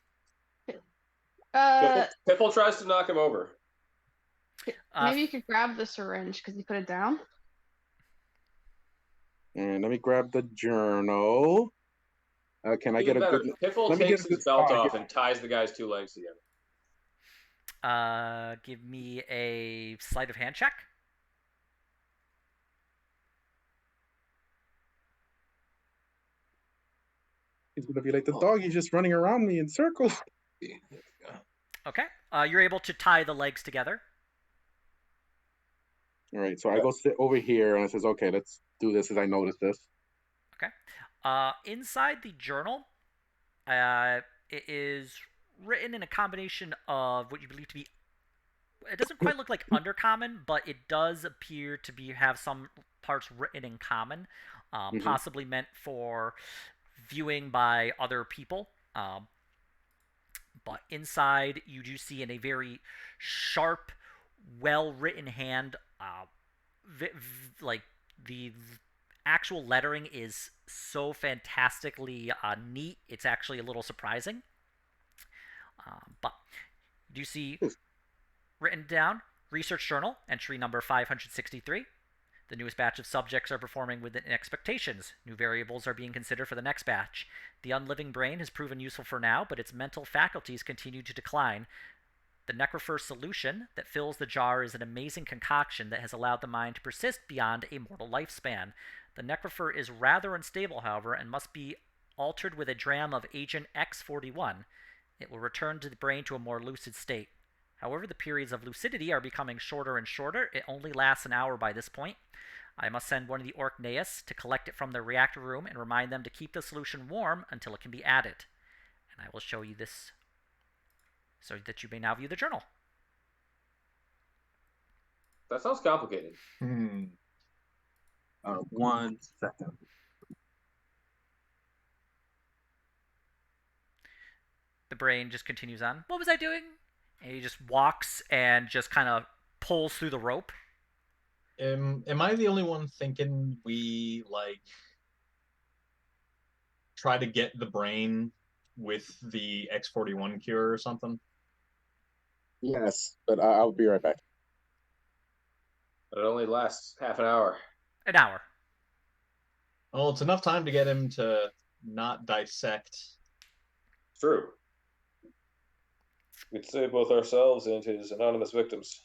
Piffle tries to knock him over. Maybe you could grab the syringe because you put it down. And let me grab the journal. Can I get a good? Piffle let me takes get a his good belt spot off here. and ties the guy's 2 legs together. Give me a sleight of hand check. He's gonna be like the dog. He's just running around me in circles. Okay. You're able to tie the legs together. All right. So I go sit over here and it says, "Okay, let's do this." As I notice this. Okay. Inside the journal, it is written in a combination of what you believe to be. It doesn't quite look like undercommon, but it does appear to have some parts written in common, possibly meant for viewing by other people. But inside, you do see in a very sharp, well-written hand, like the actual lettering is so fantastically neat. It's actually a little surprising. But you do see written down, Research Journal, entry number 563. The newest batch of subjects are performing within expectations. New variables are being considered for the next batch. The unliving brain has proven useful for now, but its mental faculties continue to decline. The necropher solution that fills the jar is an amazing concoction that has allowed the mind to persist beyond a mortal lifespan. The necropher is rather unstable, however, and must be altered with a dram of Agent X41. It will return to the brain to a more lucid state. However, the periods of lucidity are becoming shorter and shorter. It only lasts an hour by this point. I must send one of the Orkneys to collect it from the reactor room and remind them to keep the solution warm until it can be added. And I will show you this so that you may now view the journal. That sounds complicated. 1 second. The brain just continues on. What was I doing? And he just walks and just kind of pulls through the rope. Am I the only one thinking we like try to get the brain with the X41 cure or something? Yes, but I'll be right back. But it only lasts half an hour. An hour. Well, it's enough time to get him to not dissect. True. We'd save both ourselves and his anonymous victims.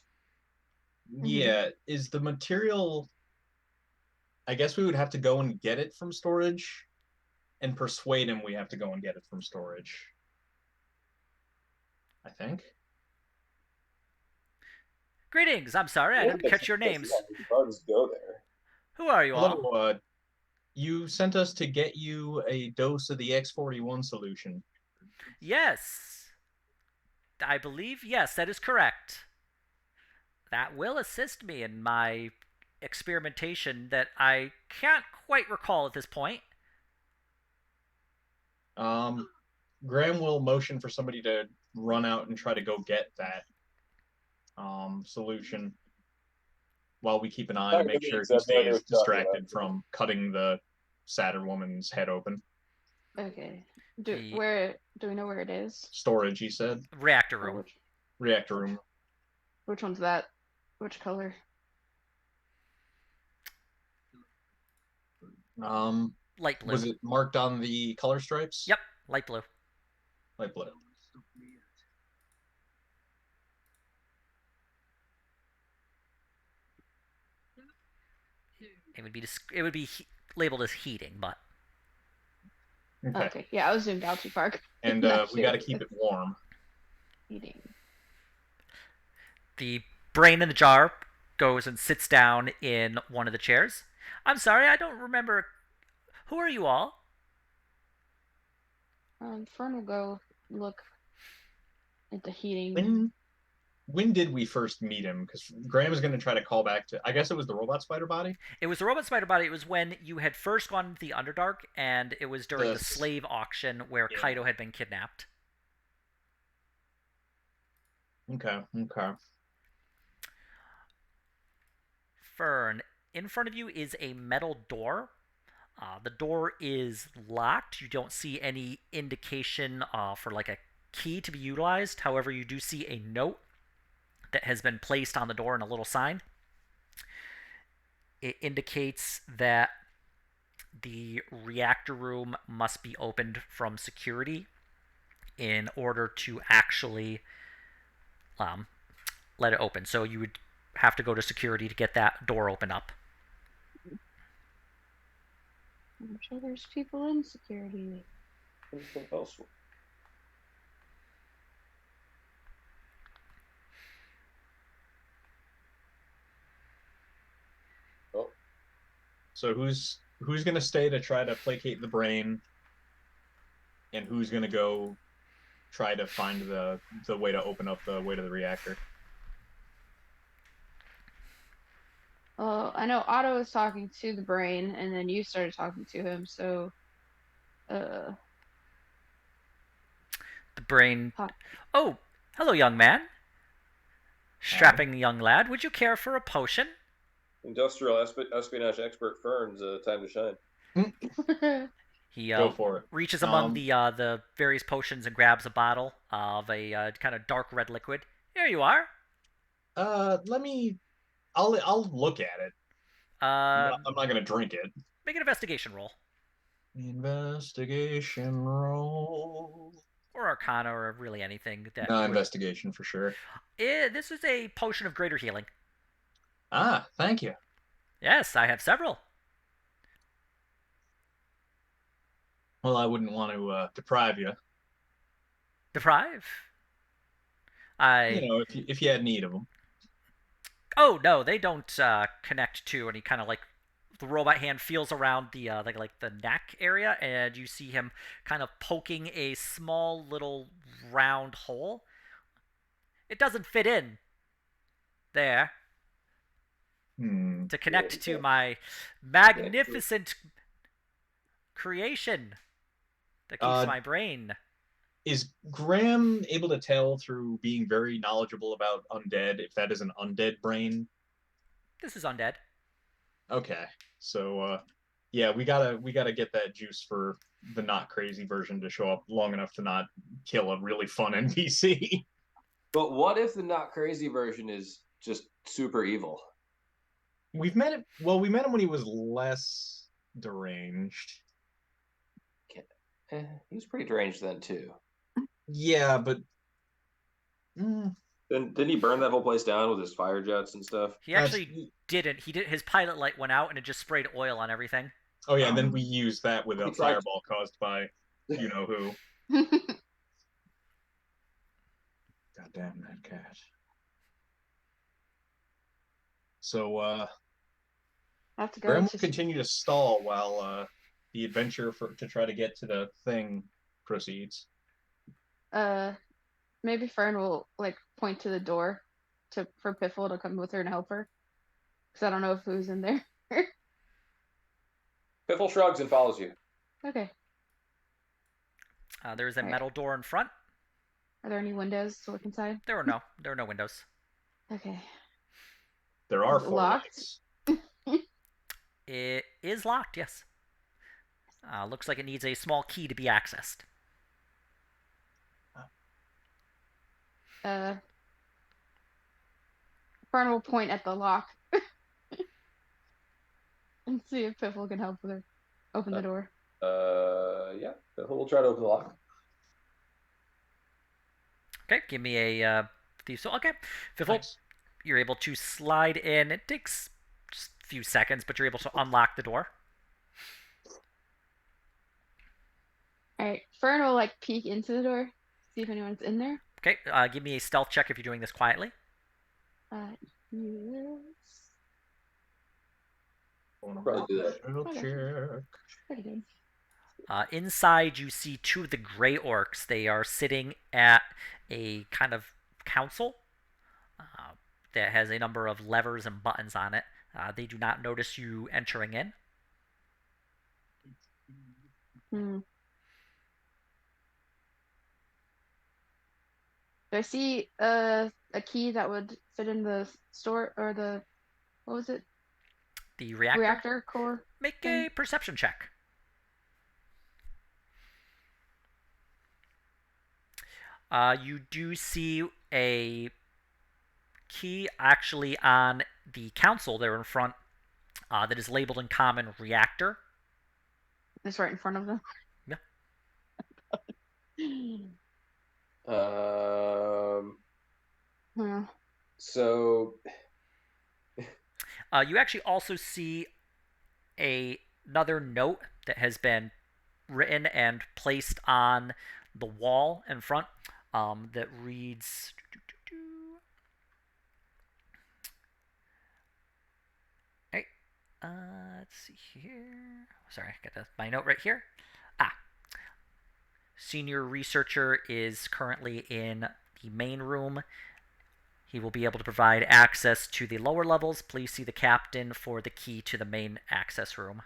Yeah, is the material... I guess we would have to go and get it from storage and persuade him we have to go and get it from storage. I think. Greetings. I'm sorry, I didn't catch your names. Yeah, we could probably just go there. Who are you all? Hello, you sent us to get you a dose of the X41 solution. Yes. I believe, yes, that is correct. That will assist me in my experimentation that I can't quite recall at this point. Graham will motion for somebody to run out and try to go get that solution while we keep an eye and make sure he stays distracted from cutting the Saturn woman's head open. Okay. Do we know where it is? Storage, he said. Reactor room. Reactor room. Which one's that? Which color? Light blue. Was it marked on the color stripes? Yep, light blue. Light blue. It would be labeled as heating, but Okay. Yeah, I was zoomed out too far. And we got to keep it warm. Heating. The brain in the jar goes and sits down in one of the chairs. I'm sorry, I don't remember. Who are you all? Fern will go look at the heating. When did we first meet him? Because Graham is going to try to call back to... I guess it was the robot spider body? It was the robot spider body. It was when you had first gone into the Underdark, and it was during the slave auction where Kaido had been kidnapped. Okay. Fern, in front of you is a metal door. The door is locked. You don't see any indication for like a key to be utilized. However, you do see a note that has been placed on the door in a little sign. It indicates that the reactor room must be opened from security in order to actually let it open. So you would have to go to security to get that door open up. I'm sure there's people in security. Anything else? Oh. So who's going to stay to try to placate the brain, and who's going to go try to find the way to open up the way to the reactor? Well, I know Otto was talking to the brain, and then you started talking to him, so... The brain... Oh, hello, young man. Strapping young lad. Would you care for a potion? Industrial espionage expert Fern's time to shine. He Go for it. reaches among the various potions and grabs a bottle of a kind of dark red liquid. Here you are. I'll look at it. I'm not going to drink it. Make an investigation roll. Investigation roll. Or Arcana, or really anything. Investigation for sure. This is a potion of greater healing. Ah, thank you. Yes, I have several. Well, I wouldn't want to deprive you. Deprive? I if you had need of them. Oh no, they don't connect to any kind of like. The robot hand feels around the like the neck area, and you see him kind of poking a small little round hole. It doesn't fit in there to connect to my magnificent creation that keeps my brain. Is Graham able to tell through being very knowledgeable about undead if that is an undead brain? This is undead. Okay, so yeah, we gotta get that juice for the not crazy version to show up long enough to not kill a really fun NPC. But what if the not crazy version is just super evil? We've met him. Well, we met him when he was less deranged. He was pretty deranged then too. Yeah, but Didn't he burn that whole place down with his fire jets and stuff? He actually didn't. He did. His pilot light went out, and it just sprayed oil on everything. Oh yeah, and then we used that with a fireball caused by you know who. Goddamn that cat. So have to go Graham will to continue to stall while the adventure to try to get to the thing proceeds. maybe Fern will like point to the door for Piffle to come with her and help her. Because I don't know if who's in there. Piffle shrugs and follows you. Okay. There is a metal door in front. Are there any windows to look inside? There are no windows. Okay. There are Is it four locked? lights. It is locked. Yes. Looks like it needs a small key to be accessed. Fern will point at the lock and see if Piffle can help with her open the door. Yeah. Piffle will try to open the lock. Okay, give me a thief. So okay, Piffle, Nice. You're able to slide in. It takes just a few seconds, but you're able to unlock the door. All right. Fern will like peek into the door, see if anyone's in there. Okay, give me a stealth check if you're doing this quietly. Yes. Probably do that. Check. Pretty good. Inside, you see two of the gray orcs. They are sitting at a kind of council that has a number of levers and buttons on it. They do not notice you entering in. Do I see a key that would fit in the store or the what was it? The reactor? Reactor core. Make thing? a perception check. You do see a key actually on the console there in front that is labeled in common reactor. It's right in front of them. Yeah. So you actually also see another note that has been written and placed on the wall in front that reads. Hey, let's see here. Sorry, I got my note right here. Senior researcher is currently in the main room. He will be able to provide access to the lower levels. Please see the captain for the key to the main access room.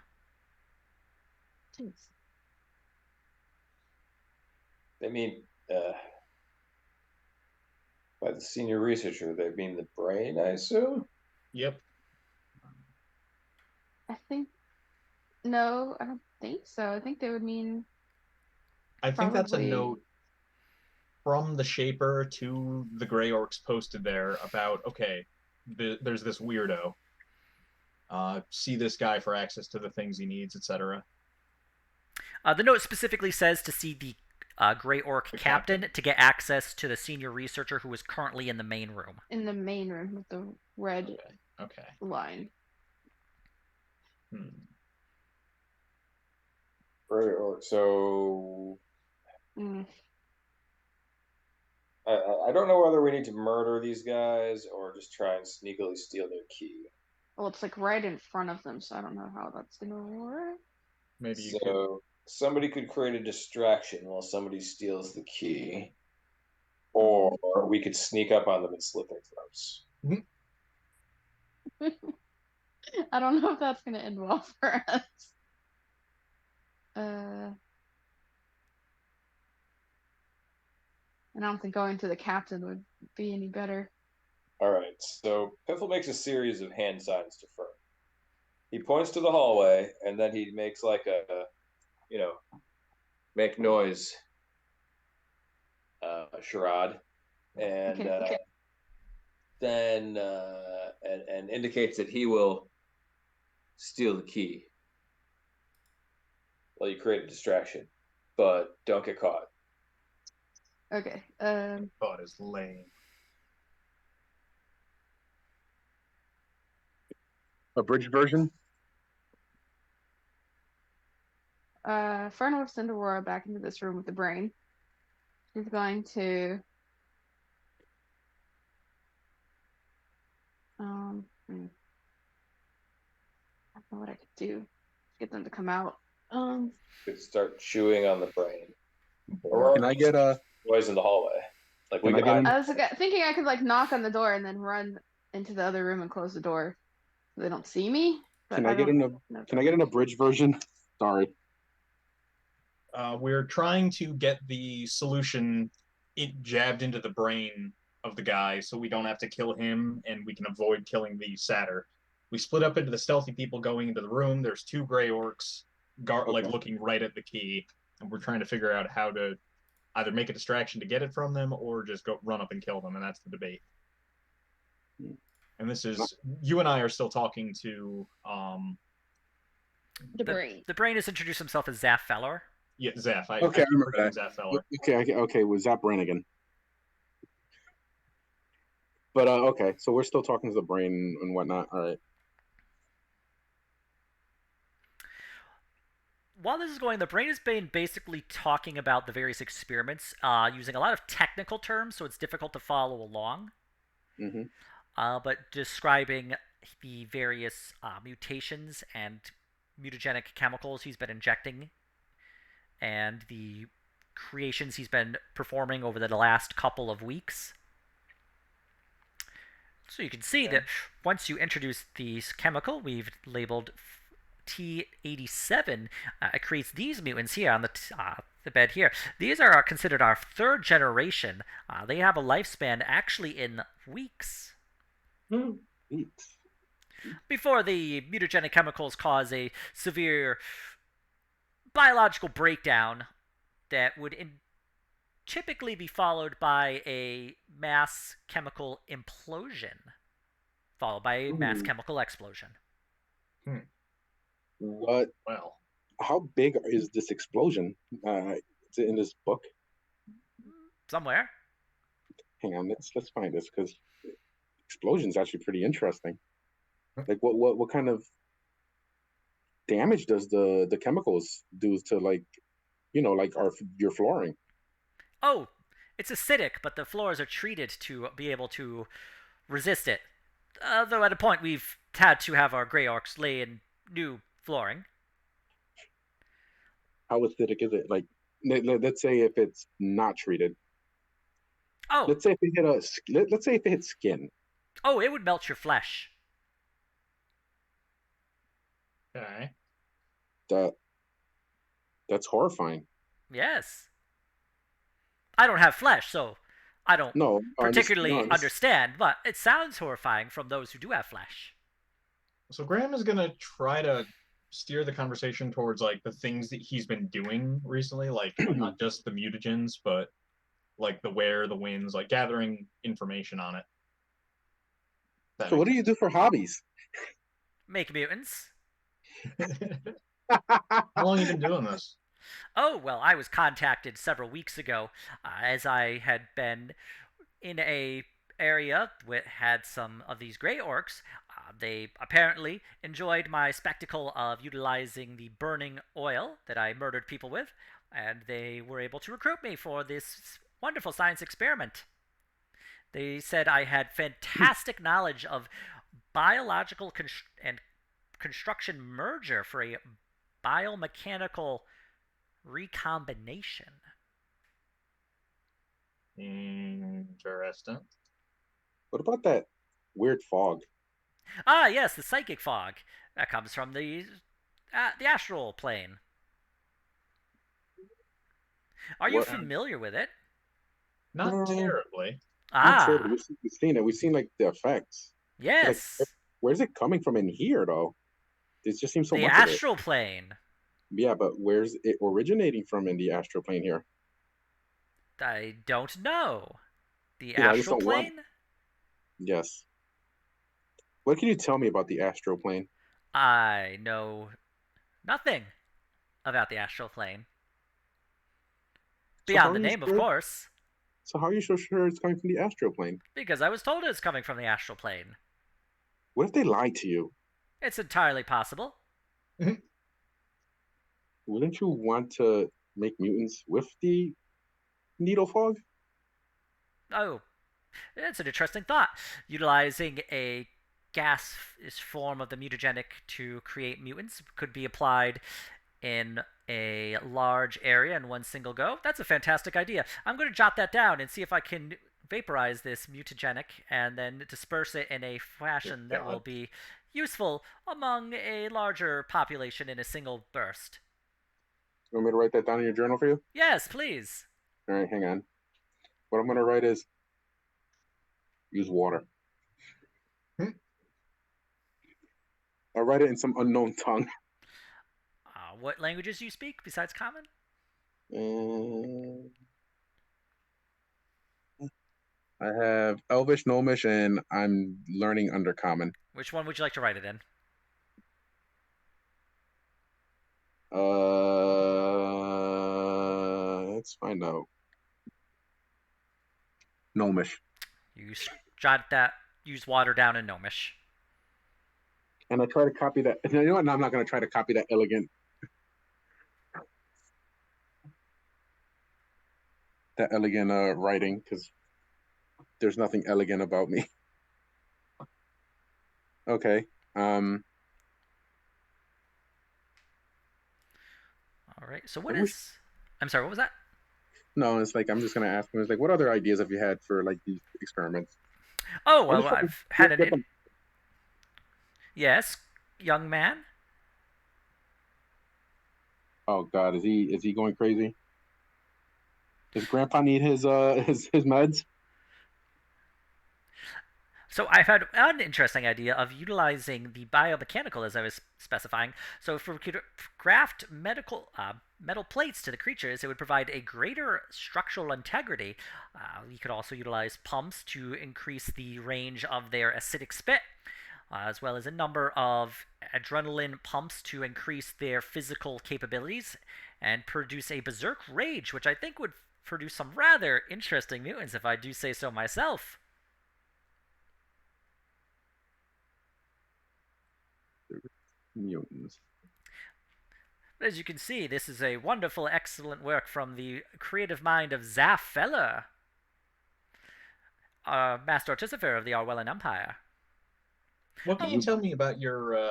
Jeez. they mean by the senior researcher, they mean the brain, I assume? Yep. I think no, I don't think so. I think they would mean I think that's a Probably. note from the Shaper to the Grey Orcs posted there about, okay, there's this weirdo. See this guy for access to the things he needs, etc. The note specifically says to see the Grey Orc captain to get access to the senior researcher who is currently in the main room. in the main room with the red Okay. line. Right, or so Mm. I don't know whether we need to murder these guys or just try and sneakily steal their key. Well, it's like right in front of them, so I don't know how that's gonna work. Maybe you could. So somebody could create a distraction while somebody steals the key, or we could sneak up on them and slit their throats. I don't know if that's gonna end well for us. I don't think going to the captain would be any better. All right, so Piffle makes a series of hand signs to Fern. He points to the hallway, and then he makes like a make noise charade, and Okay. then and indicates that he will steal the key. Well, you create a distraction, but don't get caught. Okay. Thought is lame. Abridged version. Fern will send Aurora back into this room with the brain. She's going to I don't know what I could do to get them to come out. Could start chewing on the brain. Can I get a noise in the hallway? Like we Can I could get hide. an- I was thinking I could like knock on the door and then run into the other room and close the door so they don't see me. But Can I get an abridged version? Sorry. We're trying to get the solution jabbed into the brain of the guy so we don't have to kill him and we can avoid killing the satyr. We split up into the stealthy people going into the room. There's two gray orcs like looking right at the key, and we're trying to figure out how to either make a distraction to get it from them or just go run up and kill them, and that's the debate. And this is you and I are still talking to the brain. The brain has introduced himself as Zaph Feller. Yeah, Zaph. I remember that. Zaph Feller. Okay, with Zap Brannigan. But okay, so we're still talking to the brain and whatnot. All right. While this is going, the brain has been basically talking about the various experiments using a lot of technical terms, so it's difficult to follow along. Mm-hmm. But describing the various mutations and mutagenic chemicals he's been injecting and the creations he's been performing over the last couple of weeks. So you can see that once you introduce this chemical, we've labeled T87, it creates these mutants here on the bed here. These are considered our third generation. They have a lifespan actually in weeks. Weeks. Before the mutagenic chemicals cause a severe biological breakdown that would typically be followed by a mass chemical implosion, followed by a mass chemical explosion. What? Well, how big is this explosion? Is it in this book? Somewhere. Hang on, let's find this because explosion's actually pretty interesting. Like, what kind of damage does the chemicals do to like your flooring? Oh, it's acidic, but the floors are treated to be able to resist it. Though at a point we've had to have our gray orcs lay in new flooring. How acidic is it? Like, let's say if it's not treated. Oh. Let's say if it hits skin. Oh, it would melt your flesh. Okay. That's horrifying. Yes. I don't have flesh, so I don't particularly understand, but it sounds horrifying from those who do have flesh. So Graham is going to try to steer the conversation towards like the things that he's been doing recently, like not just the mutagens, but like the where, the wins, like gathering information on it. So what do you do for hobbies? Make mutants. How long have you been doing this? Oh, well, I was contacted several weeks ago as I had been in a area that had some of these gray orcs. They apparently enjoyed my spectacle of utilizing the burning oil that I murdered people with, and they were able to recruit me for this wonderful science experiment. They said I had fantastic knowledge of biological and construction merger for a biomechanical recombination. Interesting. What about that weird fog? Ah, yes, the psychic fog. That comes from the astral plane. Are you What? familiar with it? Not terribly. Not sure. Ah, We've seen it. We've seen like the effects. But, like, yes. where's it coming from in here though? There just seems so The much of it. astral plane. Yeah, but where's it originating from in the astral plane here? I don't know. The I just astral don't want. plane? Yes. What can you tell me about the astral plane? I know nothing about the astral plane. So how Beyond are the you name, of sure? course. So how are you so sure it's coming from the astral plane? Because I was told it's coming from the astral plane. What if they lied to you? It's entirely possible. Wouldn't you want to make mutants with the needle fog? Oh, it's an interesting thought. Utilizing a gas form of the mutagenic to create mutants could be applied in a large area in one single go. That's a fantastic idea. I'm going to jot that down and see if I can vaporize this mutagenic and then disperse it in a fashion that will be useful among a larger population in a single burst. You want me to write that down in your journal for you? Yes, please. All right, hang on. What I'm going to write is use water. I'll write it in some unknown tongue. What languages do you speak besides Common? I have Elvish, Gnomish, and I'm learning Undercommon. Which one would you like to write it in? Let's find out. Gnomish. You jot that. Use water down in Gnomish. And I try to copy that. You know what? No, I'm not going to try to copy that elegant writing because there's nothing elegant about me. Okay. All right. So what is? I'm sorry. What was that? No, it's like I'm just gonna ask him. It's like, what other ideas have you had for like these experiments? Oh well, I've had an. Yes, young man. Oh God, is he going crazy? Does Grandpa need his meds? So I've had an interesting idea of utilizing the biomechanical, as I was specifying. So if we could graft metal plates to the creatures, it would provide a greater structural integrity. We could also utilize pumps to increase the range of their acidic spit, as well as a number of adrenaline pumps to increase their physical capabilities and produce a berserk rage, which I think would produce some rather interesting mutants, if I do say so myself. Mutants. As you can see, this is a wonderful, excellent work from the creative mind of Zaf Feller, Master Artificer of the Orwellan Empire. What can you tell me about your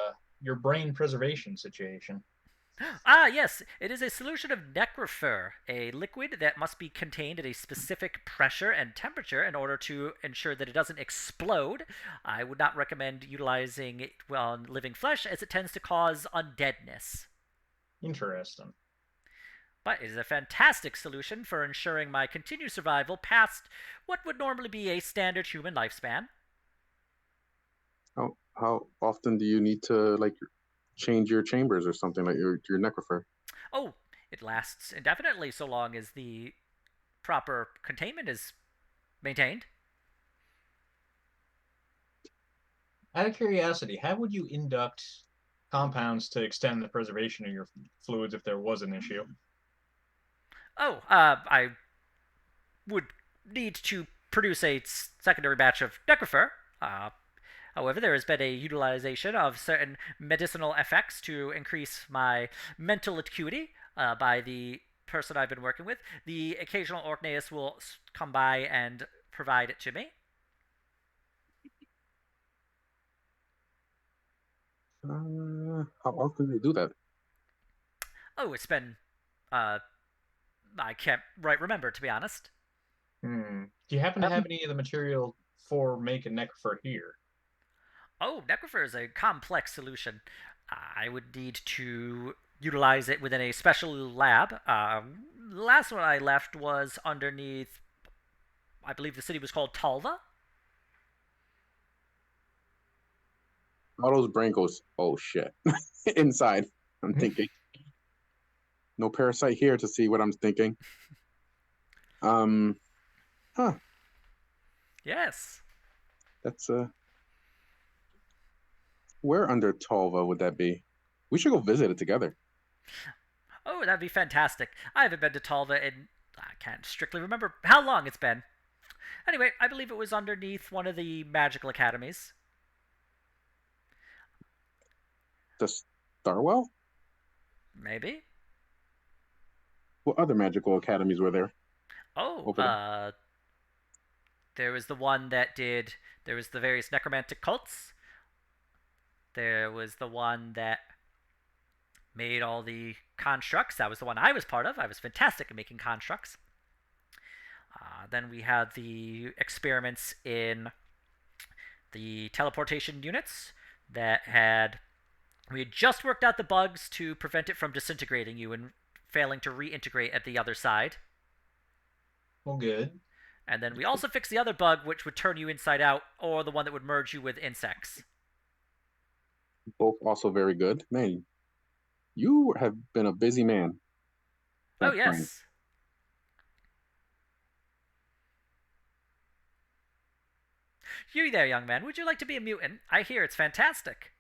brain preservation situation? Ah, yes, it is a solution of necrofer, a liquid that must be contained at a specific pressure and temperature in order to ensure that it doesn't explode. I would not recommend utilizing it on living flesh, as it tends to cause undeadness. Interesting. But it is a fantastic solution for ensuring my continued survival past what would normally be a standard human lifespan. How often do you need to like change your chambers or something like your necrofer? Oh, it lasts indefinitely so long as the proper containment is maintained. Out of curiosity, how would you induct compounds to extend the preservation of your fluids if there was an issue? Oh, I would need to produce a secondary batch of necrofer. However, there has been a utilization of certain medicinal effects to increase my mental acuity by the person I've been working with. The occasional Orkneus will come by and provide it to me. How often do they do that? Oh, it's been I can't right remember, to be honest. Do you happen to have any of the material for making necrofer here? Oh, necrofer is a complex solution. I would need to utilize it within a special lab. Last one I left was underneath, I believe the city was called Talva. Otto's brain goes, oh shit, inside. I'm thinking, no parasite here to see what I'm thinking. Um, huh? Yes. That's where under Tolva would that be? We should go visit it together. Oh, that'd be fantastic. I haven't been to Talva in, I can't strictly remember how long it's been. Anyway, I believe it was underneath one of the magical academies. The Starwell? Maybe. What other magical academies were there Oh, over there? there was the one that did. There was the various necromantic cults. There was the one that made all the constructs. That was the one I was part of. I was fantastic at making constructs. Then we had the experiments in the teleportation units that had. We had just worked out the bugs to prevent it from disintegrating you and failing to reintegrate at the other side. Well, good. And then we also fixed the other bug, which would turn you inside out, or the one that would merge you with insects. Both also very good. Man, you have been a busy man, Oh, Frank. yes. You there, young man. Would you like to be a mutant? I hear it's fantastic.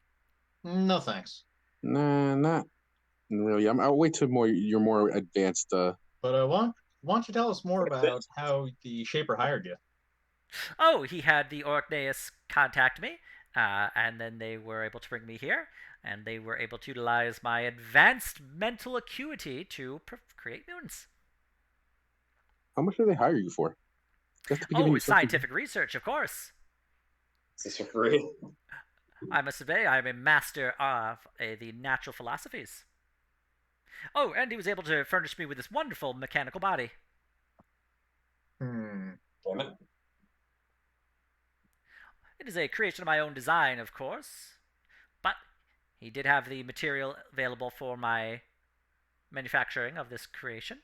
No thanks. Nah, not really. I'll wait till you're more advanced. But why don't you tell us more about how the Shaper hired you? Oh, he had the Orkneys contact me, and then they were able to bring me here, and they were able to utilize my advanced mental acuity to create mutants. How much do they hire you for? Just to be giving Oh, you something. scientific research, of course. Is this for free? I must say, I'm a master of the natural philosophies. Oh, and he was able to furnish me with this wonderful mechanical body. Hmm. Damn it. It is a creation of my own design, of course, but he did have the material available for my manufacturing of this creation.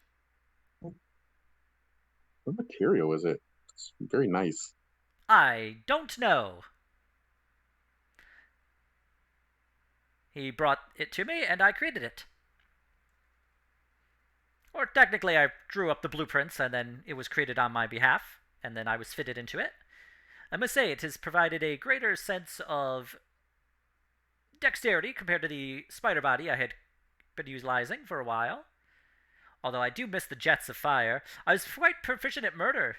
What material is it? It's very nice. I don't know. He brought it to me, and I created it. Or technically, I drew up the blueprints, and then it was created on my behalf, and then I was fitted into it. I must say, it has provided a greater sense of dexterity compared to the spider body I had been utilizing for a while. Although I do miss the jets of fire. I was quite proficient at murder.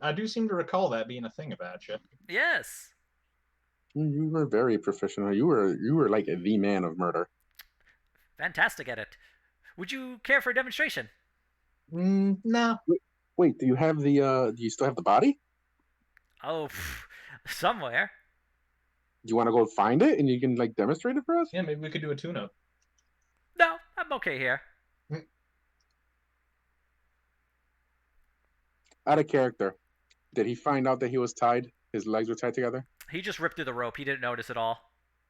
I do seem to recall that being a thing about you. Yes. You were very professional. You were like the man of murder. Fantastic at it. Would you care for a demonstration? No. Wait, do you have the do you still have the body? Oh, somewhere. Do you want to go find it and you can like demonstrate it for us? Yeah, maybe we could do a tune-up. No, I'm okay here. Out of character. Did he find out that he was tied? His legs were tied together? He just ripped through the rope. He didn't notice at all.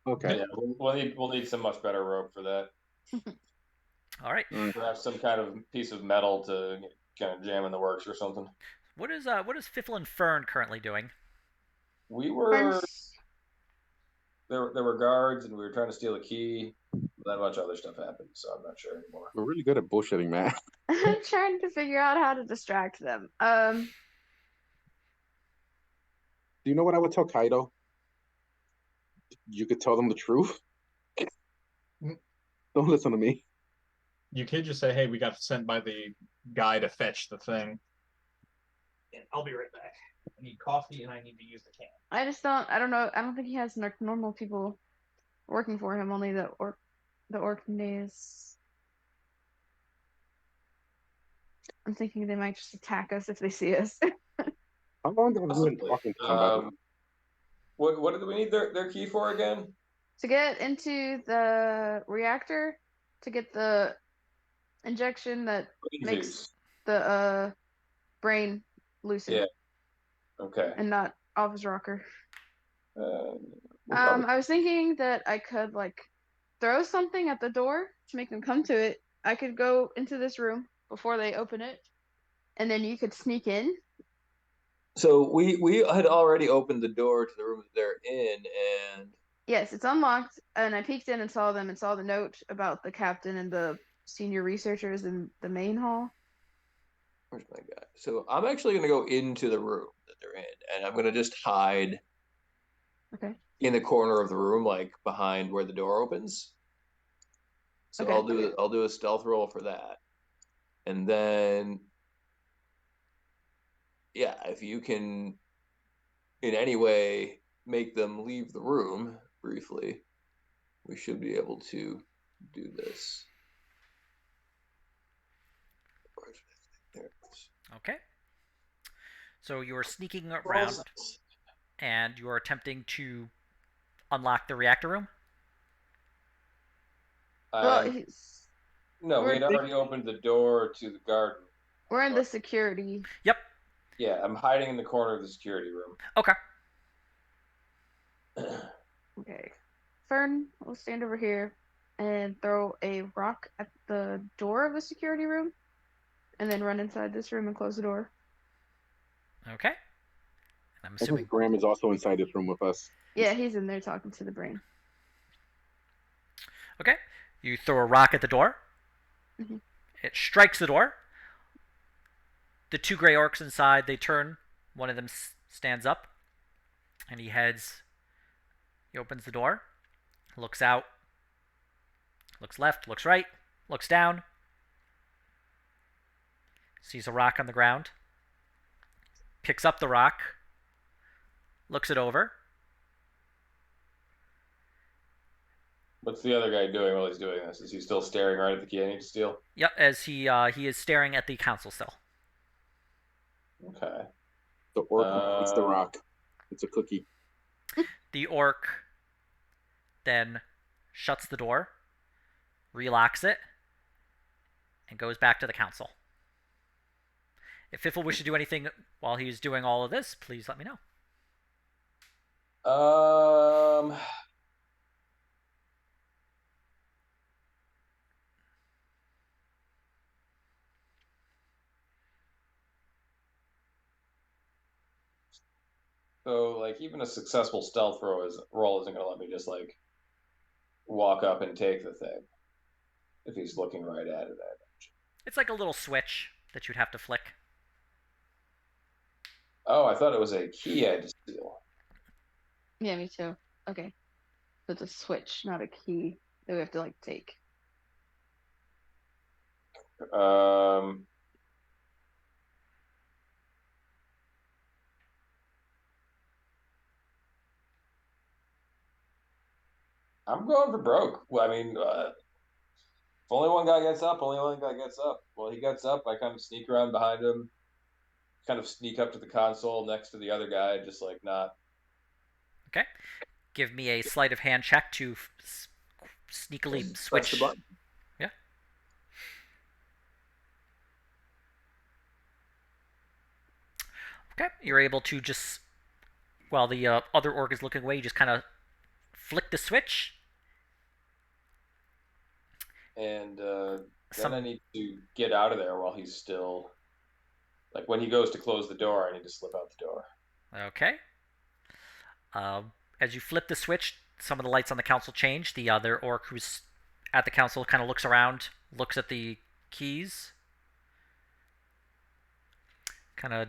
Okay. Yeah, we'll need some much better rope for that. All right. Perhaps some kind of piece of metal to kind of jam in the works or something. What is Fiffle and Fern currently doing? We were there were guards and we were trying to steal a key. Not much other stuff happened, so I'm not sure anymore. We're really good at bullshitting, man. I'm trying to figure out how to distract them. Do you know what I would tell Kaido? You could tell them the truth. Don't listen to me. You could just say, hey, we got sent by the guy to fetch the thing. And I'll be right back. I need coffee and I need to use the can. I don't know. I don't think he has normal people working for him. Only the Orkneys. I'm thinking they might just attack us if they see us. How long have you been talking to somebody? What do we need their key for again? To get into the reactor, to get the injection that Green makes juice. the brain lucid Yeah. Okay. and not Office Rocker. We'll probably... I was thinking that I could like throw something at the door to make them come to it. I could go into this room before they open it, and then you could sneak in. So we had already opened the door to the room that they're in, and Yes, it's unlocked, and I peeked in and saw them and saw the note about the captain and the senior researchers in the main hall. where's my guy? So I'm actually gonna go into the room that they're in, and I'm gonna just hide Okay. in the corner of the room, like behind where the door opens. So Okay. I'll do a stealth roll for that, and then yeah, if you can in any way make them leave the room briefly, we should be able to do this. There it is. Okay. So you're sneaking around and you're attempting to unlock the reactor room? Well, No, we we're had already opened the door to the garden. we're in the security. Yep. Yeah, I'm hiding in the corner of the security room. Okay. Okay. Fern will stand over here and throw a rock at the door of the security room, and then run inside this room and close the door. Okay. And I'm I assuming think Graham is also inside this room with us. Yeah, he's in there talking to the brain. Okay. You throw a rock at the door. Mhm. It strikes the door. The two gray orcs inside, they turn. One of them stands up. And he opens the door. Looks out. Looks left, looks right. Looks down. Sees a rock on the ground. Picks up the rock. Looks it over. What's the other guy doing while he's doing this? Is he still staring right at the key I need to steal? Yep, as he is staring at the council still. Okay. The orc eats the rock. It's a cookie. The orc then shuts the door, relocks it, and goes back to the council. If Fiffle wishes to do anything while he's doing all of this, please let me know. So, like, even a successful stealth roll isn't going to let me just, like, walk up and take the thing if he's looking right at it. It's like a little switch that you'd have to flick. Oh, I thought it was a key I had to steal. Yeah, me too. Okay. So it's a switch, not a key that we have to like take. I'm going for broke. Well, I mean, if only one guy gets up, only one guy gets up. Well, he gets up. I kind of sneak around behind him, kind of sneak up to the console next to the other guy, just like not. Okay. Give me a sleight of hand check to sneakily Just switch. press the button. Yeah. Okay. You're able to just, while the other orc is looking away, you just kind of flick the switch. And then I need to get out of there while he's still. Like when he goes to close the door, I need to slip out the door. Okay. As you flip the switch, some of the lights on the council change. The other orc who's at the council kind of looks around, looks at the keys, kind of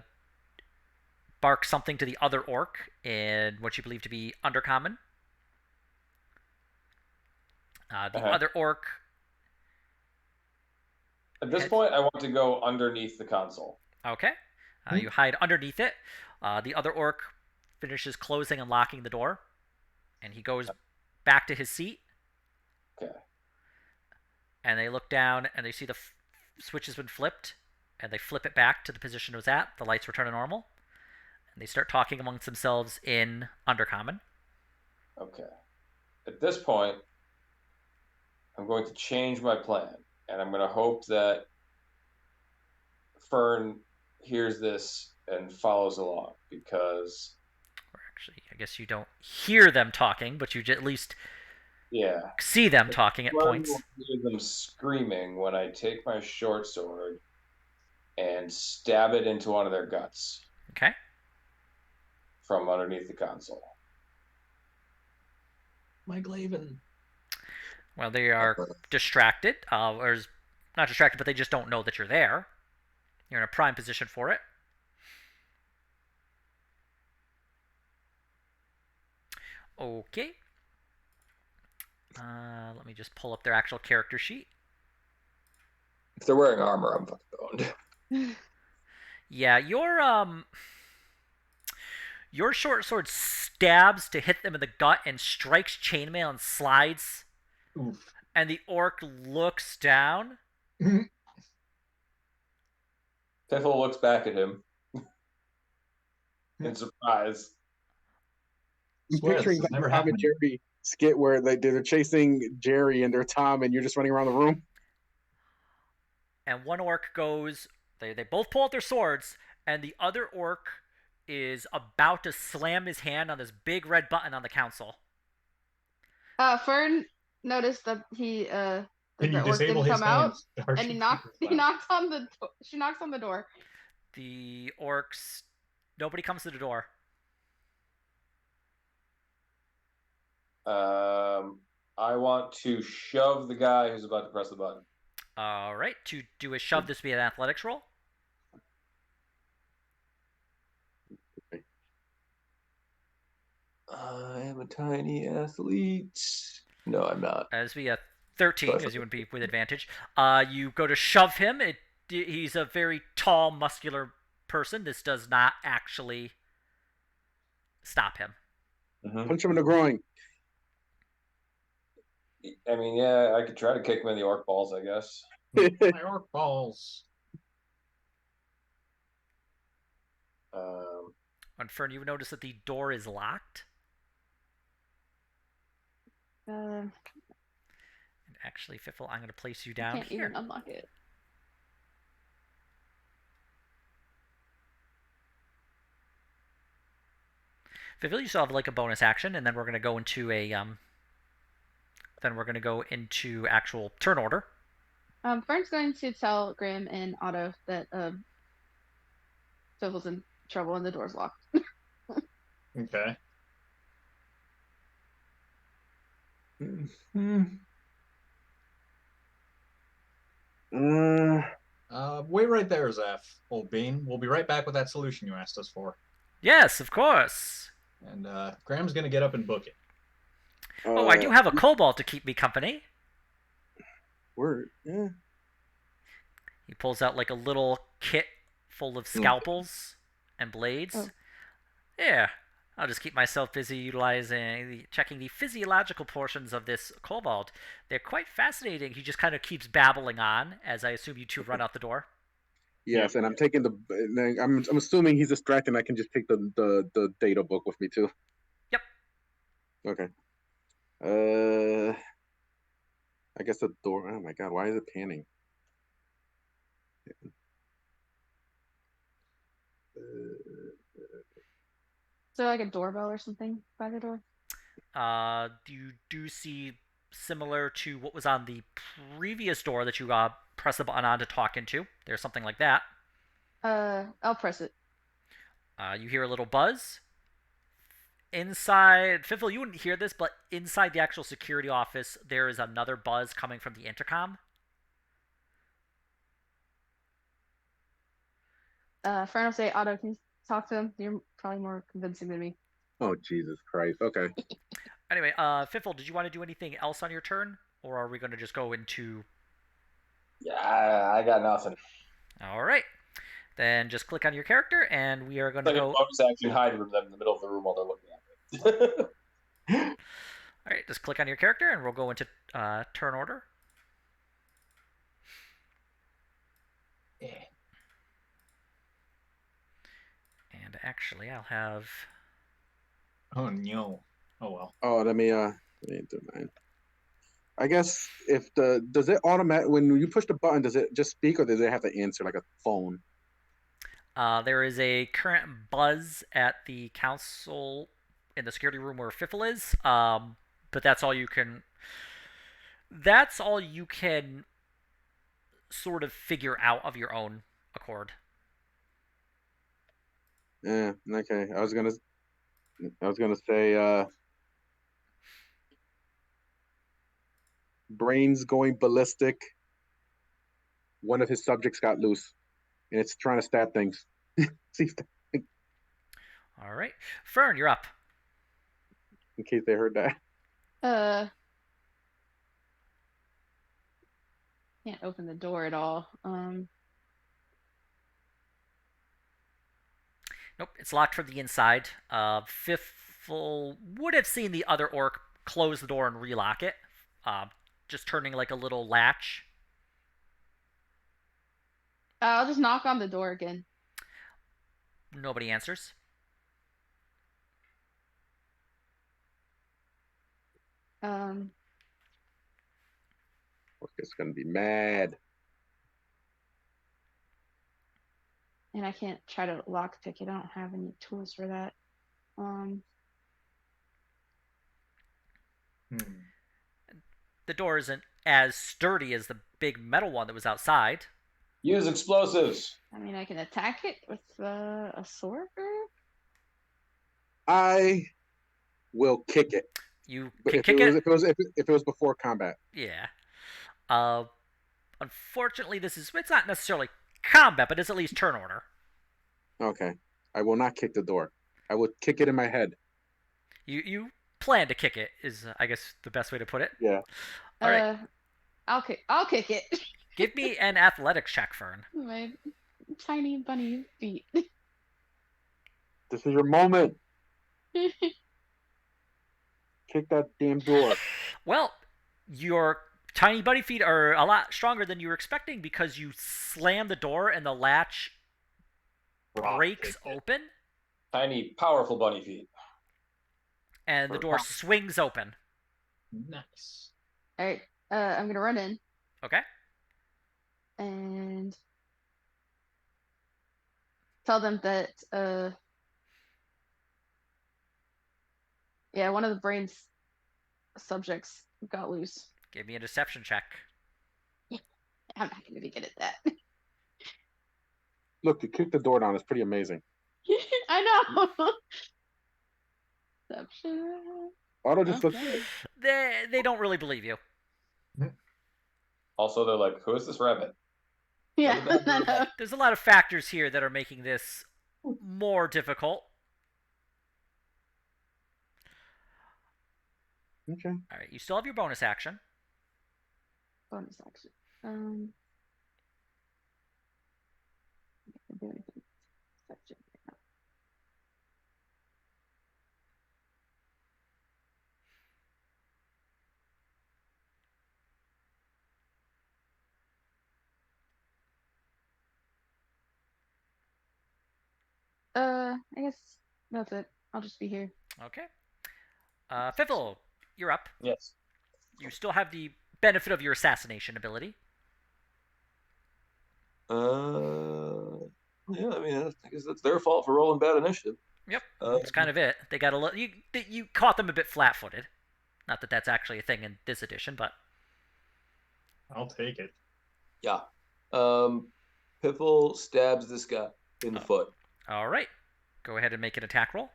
barks something to the other orc in what you believe to be Undercommon. The other orc. At this point, I want to go underneath the console. Okay. You hide underneath it. The other orc finishes closing and locking the door, and he goes back to his seat. Okay. And they look down, and they see the switch has been flipped, and they flip it back to the position it was at. The lights return to normal. And they start talking amongst themselves in Undercommon. Okay. At this point, I'm going to change my plan, and I'm going to hope that Fern hears this and follows along because, Or actually, I guess you don't hear them talking, but you at least yeah, see them talking at Fern points. will hear them screaming when I take my short sword and stab it into one of their guts Okay. from underneath the console. Mike Laven. Well, they are distracted, or not distracted, but they just don't know that you're there. You're in a prime position for it. Okay. Let me just pull up their actual character sheet. If they're wearing armor, I'm fucking boned. Yeah, your short sword stabs to hit them in the gut and strikes chainmail and slides. Oof. And the orc looks down. Piffle looks back at him in surprise. I'm Swear, picturing this like has never the Tom and happened. Jerry skit where they're chasing Jerry and they're Tom, and you're just running around the room. And one orc goes. They both pull out their swords, and the other orc is about to slam his hand on this big red button on the console. Fern noticed that Can you the orc disable didn't his come out, hands? and he knocks on the she knocks on the door. The orcs. Nobody comes to the door. I want to shove the guy who's about to press the button. All right. To do a shove, this would be an athletics roll. I am a tiny athlete. No, I'm not. This would be a 13, because you wouldn't be with advantage. You go to shove him. He's a very tall, muscular person. This does not actually stop him. Mm-hmm. Punch him in the groin. I mean, yeah, I could try to kick him in the orc balls, I guess. My orc balls. On Fern, you notice that the door is locked. Uh, Actually, Fiffle, I'm going to place you I down can't here. even unlock it. Fiffle, you still have like a bonus action, and then we're going to go into actual turn order. Fern's going to tell Graham and Otto that Fiffle's in trouble and the door's locked. Okay. Wait right there, Zeph, old bean. We'll be right back with that solution you asked us for. Yes, of course. And Graham's gonna get up and book it. I do have a kobold to keep me company. Yeah. He pulls out like a little kit full of scalpels and blades. Oh. Yeah, I'll just keep myself busy checking the physiological portions of this kobold. They're quite fascinating. He just kind of keeps babbling on as I assume you two run out the door. Yes, and I'm taking I'm assuming he's distracted. I can just take the data book with me too. Yep. Okay. I guess the door. Oh my god, why is it panning? Is there like a doorbell or something by the door? You do see, similar to what was on the previous door that you press the button on to talk into. There's something like that. I'll press it. You hear a little buzz. Inside, Fiffle, you wouldn't hear this, but inside the actual security office, there is another buzz coming from the intercom. Fern will say, Otto, can you talk to him? You're probably more convincing than me. Oh Jesus Christ! Okay. Anyway, Fiffle, did you want to do anything else on your turn, or are we going to just go into? Yeah, I got nothing. All right, then just click on your character, and we are going to Like a go. bonus action hide from them in the middle of the room while they're looking at it. All right, just click on your character, and we'll go into turn order. Yeah. And actually, I'll have... Oh no. Oh well. Oh, let me do mine. I guess if does it automatic when you push the button, does it just speak or does it have to answer like a phone? There is a current buzz at the council in the security room where Fiffle is, but that's all you can. That's all you can sort of figure out of your own accord. Yeah, okay. I was gonna say brains going ballistic. One of his subjects got loose and it's trying to stab things. See All right, Fern, you're up. in case they heard that. Uh, can't open the door at all. Nope, it's locked from the inside. Fiffle would have seen the other orc close the door and relock it, just turning like a little latch. I'll just knock on the door again. Nobody answers. It's gonna be mad. And I can't try to lockpick it. I don't have any tools for that. The door isn't as sturdy as the big metal one that was outside. Use explosives. I mean, I can attack it with a sword. I will kick it. You But can if kick it was, it. if it was before combat. Yeah. Unfortunately, it's not necessarily combat, but it's at least turn order. Okay. I will not kick the door. I will kick it in my head. You plan to kick it is, I guess, the best way to put it. Yeah. All right. I'll kick it. Give me an athletics check, Fern. My tiny bunny feet. This is your moment. Kick that damn door. Well, your tiny bunny feet are a lot stronger than you were expecting because you slam the door and the latch breaks open. Tiny, powerful bunny feet. And the door swings open. Nice. All right. I'm gonna run in. Okay. And tell them that yeah, one of the brain's subjects got loose. Give me a deception check. I'm not gonna be good at that. Look, you kicked the door down. It's pretty amazing. I know. Deception. Otto just looks. They don't really believe you. Also, they're like, who is this rabbit? Yeah. I know. There's a lot of factors here that are making this more difficult. Okay. All right, you still have your bonus action. Bonus action. I can do anything. Deception. I guess that's it. I'll just be here. Okay. Fiffle, you're up. Yes. You still have the benefit of your assassination ability. Yeah, I mean, I guess that's their fault for rolling bad initiative. Yep, that's kind of it. They got a little. You caught them a bit flat-footed. Not that that's actually a thing in this edition, but I'll take it. Yeah. Piffle stabs this guy in the foot. All right. Go ahead and make an attack roll.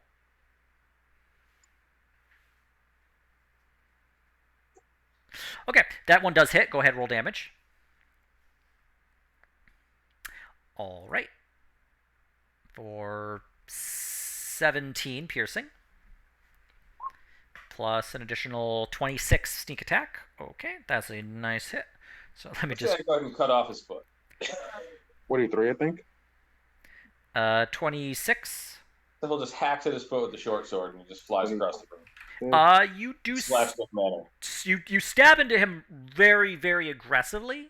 Okay, that one does hit. Go ahead, roll damage. All right. For 17 piercing. Plus an additional 26 sneak attack. Okay, that's a nice hit. So let me just... go ahead and cut off his foot. 43, I think. 26. So he'll just hacks at his foot with the short sword and he just flies across the room. You do Slapstick manner. you stab into him very, very aggressively.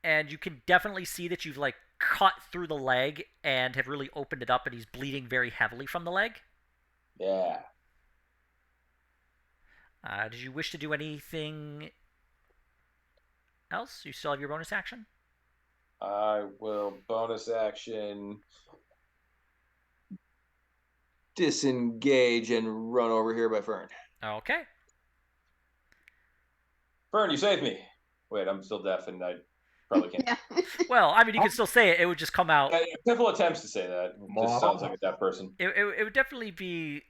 And you can definitely see that you've like cut through the leg and have really opened it up, and he's bleeding very heavily from the leg. Yeah. Did you wish to do anything else? You still have your bonus action? I will bonus action. Disengage and run over here by Fern. Okay. Fern, you saved me. Wait, I'm still deaf and I probably can't. Yeah. Well, I mean, you can still say it. It would just come out. Piffle attempts to say that. Just sounds like a deaf person. It would definitely be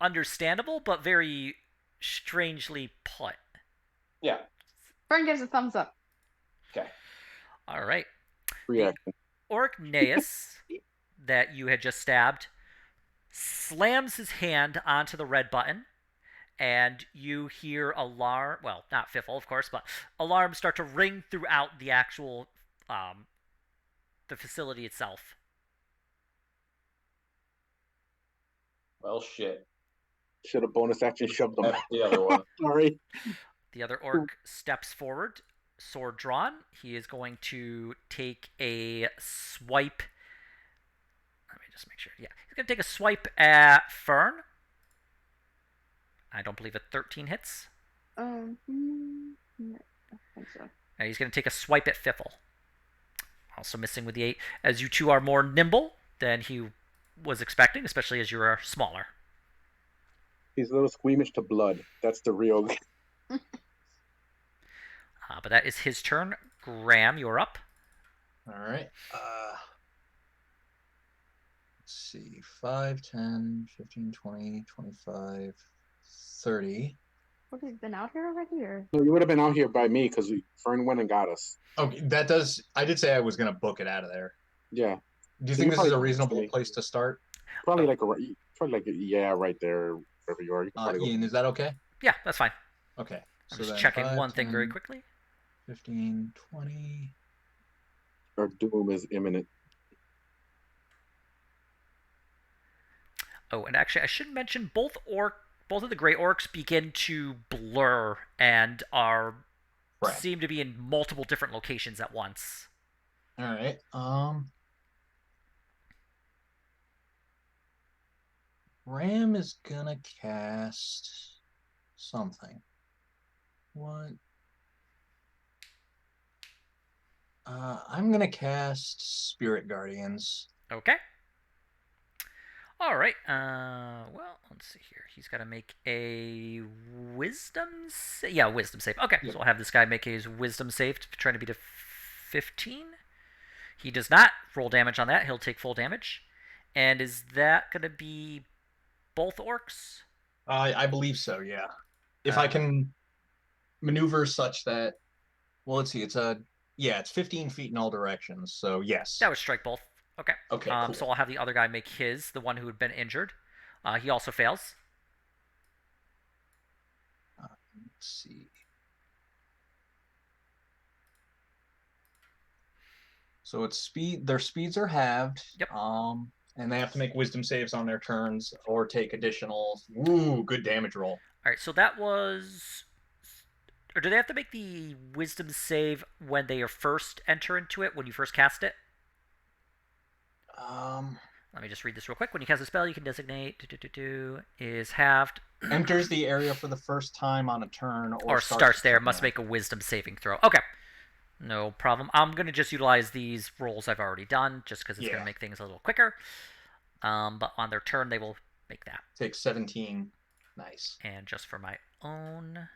understandable, but very strangely put. Yeah. Fern gives a thumbs up. Okay. All right. Reaction. Orcneus that you had just stabbed slams his hand onto the red button, and you hear alarm. Well, not Fiffle, of course, but alarms start to ring throughout the actual the facility itself. Well, shit. Should have bonus action shoved them. F the other one. Sorry. The other orc steps forward, sword drawn. He is going to take a swipe. Let me just make sure. Yeah, he's going to take a swipe at Fern. I don't believe it 13 hits. No, I think so. And he's going to take a swipe at Fiffle. Also missing with the 8. As you two are more nimble than he was expecting, especially as you are smaller. He's a little squeamish to blood. That's the real. But that is his turn. Graham, you're up. All right. Let's see. 5, 10, 15, 20, 25, 30. What, he's been out here already, or? No, you would have been out here by me because Fern went and got us. Okay, that does. I did say I was going to book it out of there. Yeah. Do you So think you this is a probably- reasonable place to start? Probably like yeah, right there, wherever you are. You can probably go. Ian, is that okay? Yeah, that's fine. Okay. I'm So just then checking 5, one thing very 10, quickly. 15, 20. Our doom is imminent. Oh, and actually, I should mention both of the gray orcs begin to blur and are Right. seem to be in multiple different locations at once. All right. Ram is gonna cast something. What? I'm gonna cast Spirit Guardians. Okay. All right. Well, let's see here. He's got to make a wisdom save. Yeah, wisdom save. Okay, Yep. so I'll have this guy make his wisdom save, trying to beat a 15. He does not roll damage on that. He'll take full damage. And is that going to be both orcs? I believe so. Yeah. If I can maneuver such that, well, let's see. It's 15 feet in all directions. So yes. That would strike both. Okay. Okay. Cool. So I'll have the other guy make his, the one who had been injured. He also fails. Let's see. So it's speed. Their speeds are halved. Yep. And they have to make wisdom saves on their turns or take additional. Ooh, good damage roll. All right. So that was. Or do they have to make the wisdom save when they are first enter into it, when you first cast it? Let me just read this real quick. When you cast a spell, you can designate is halved. Enters the area for the first time on a turn Or starts there. Must make a wisdom saving throw. Okay. No problem. I'm going to just utilize these rolls I've already done, just because it's going to make things a little quicker. But on their turn, they will make that. Take 17. Nice. And just for my own...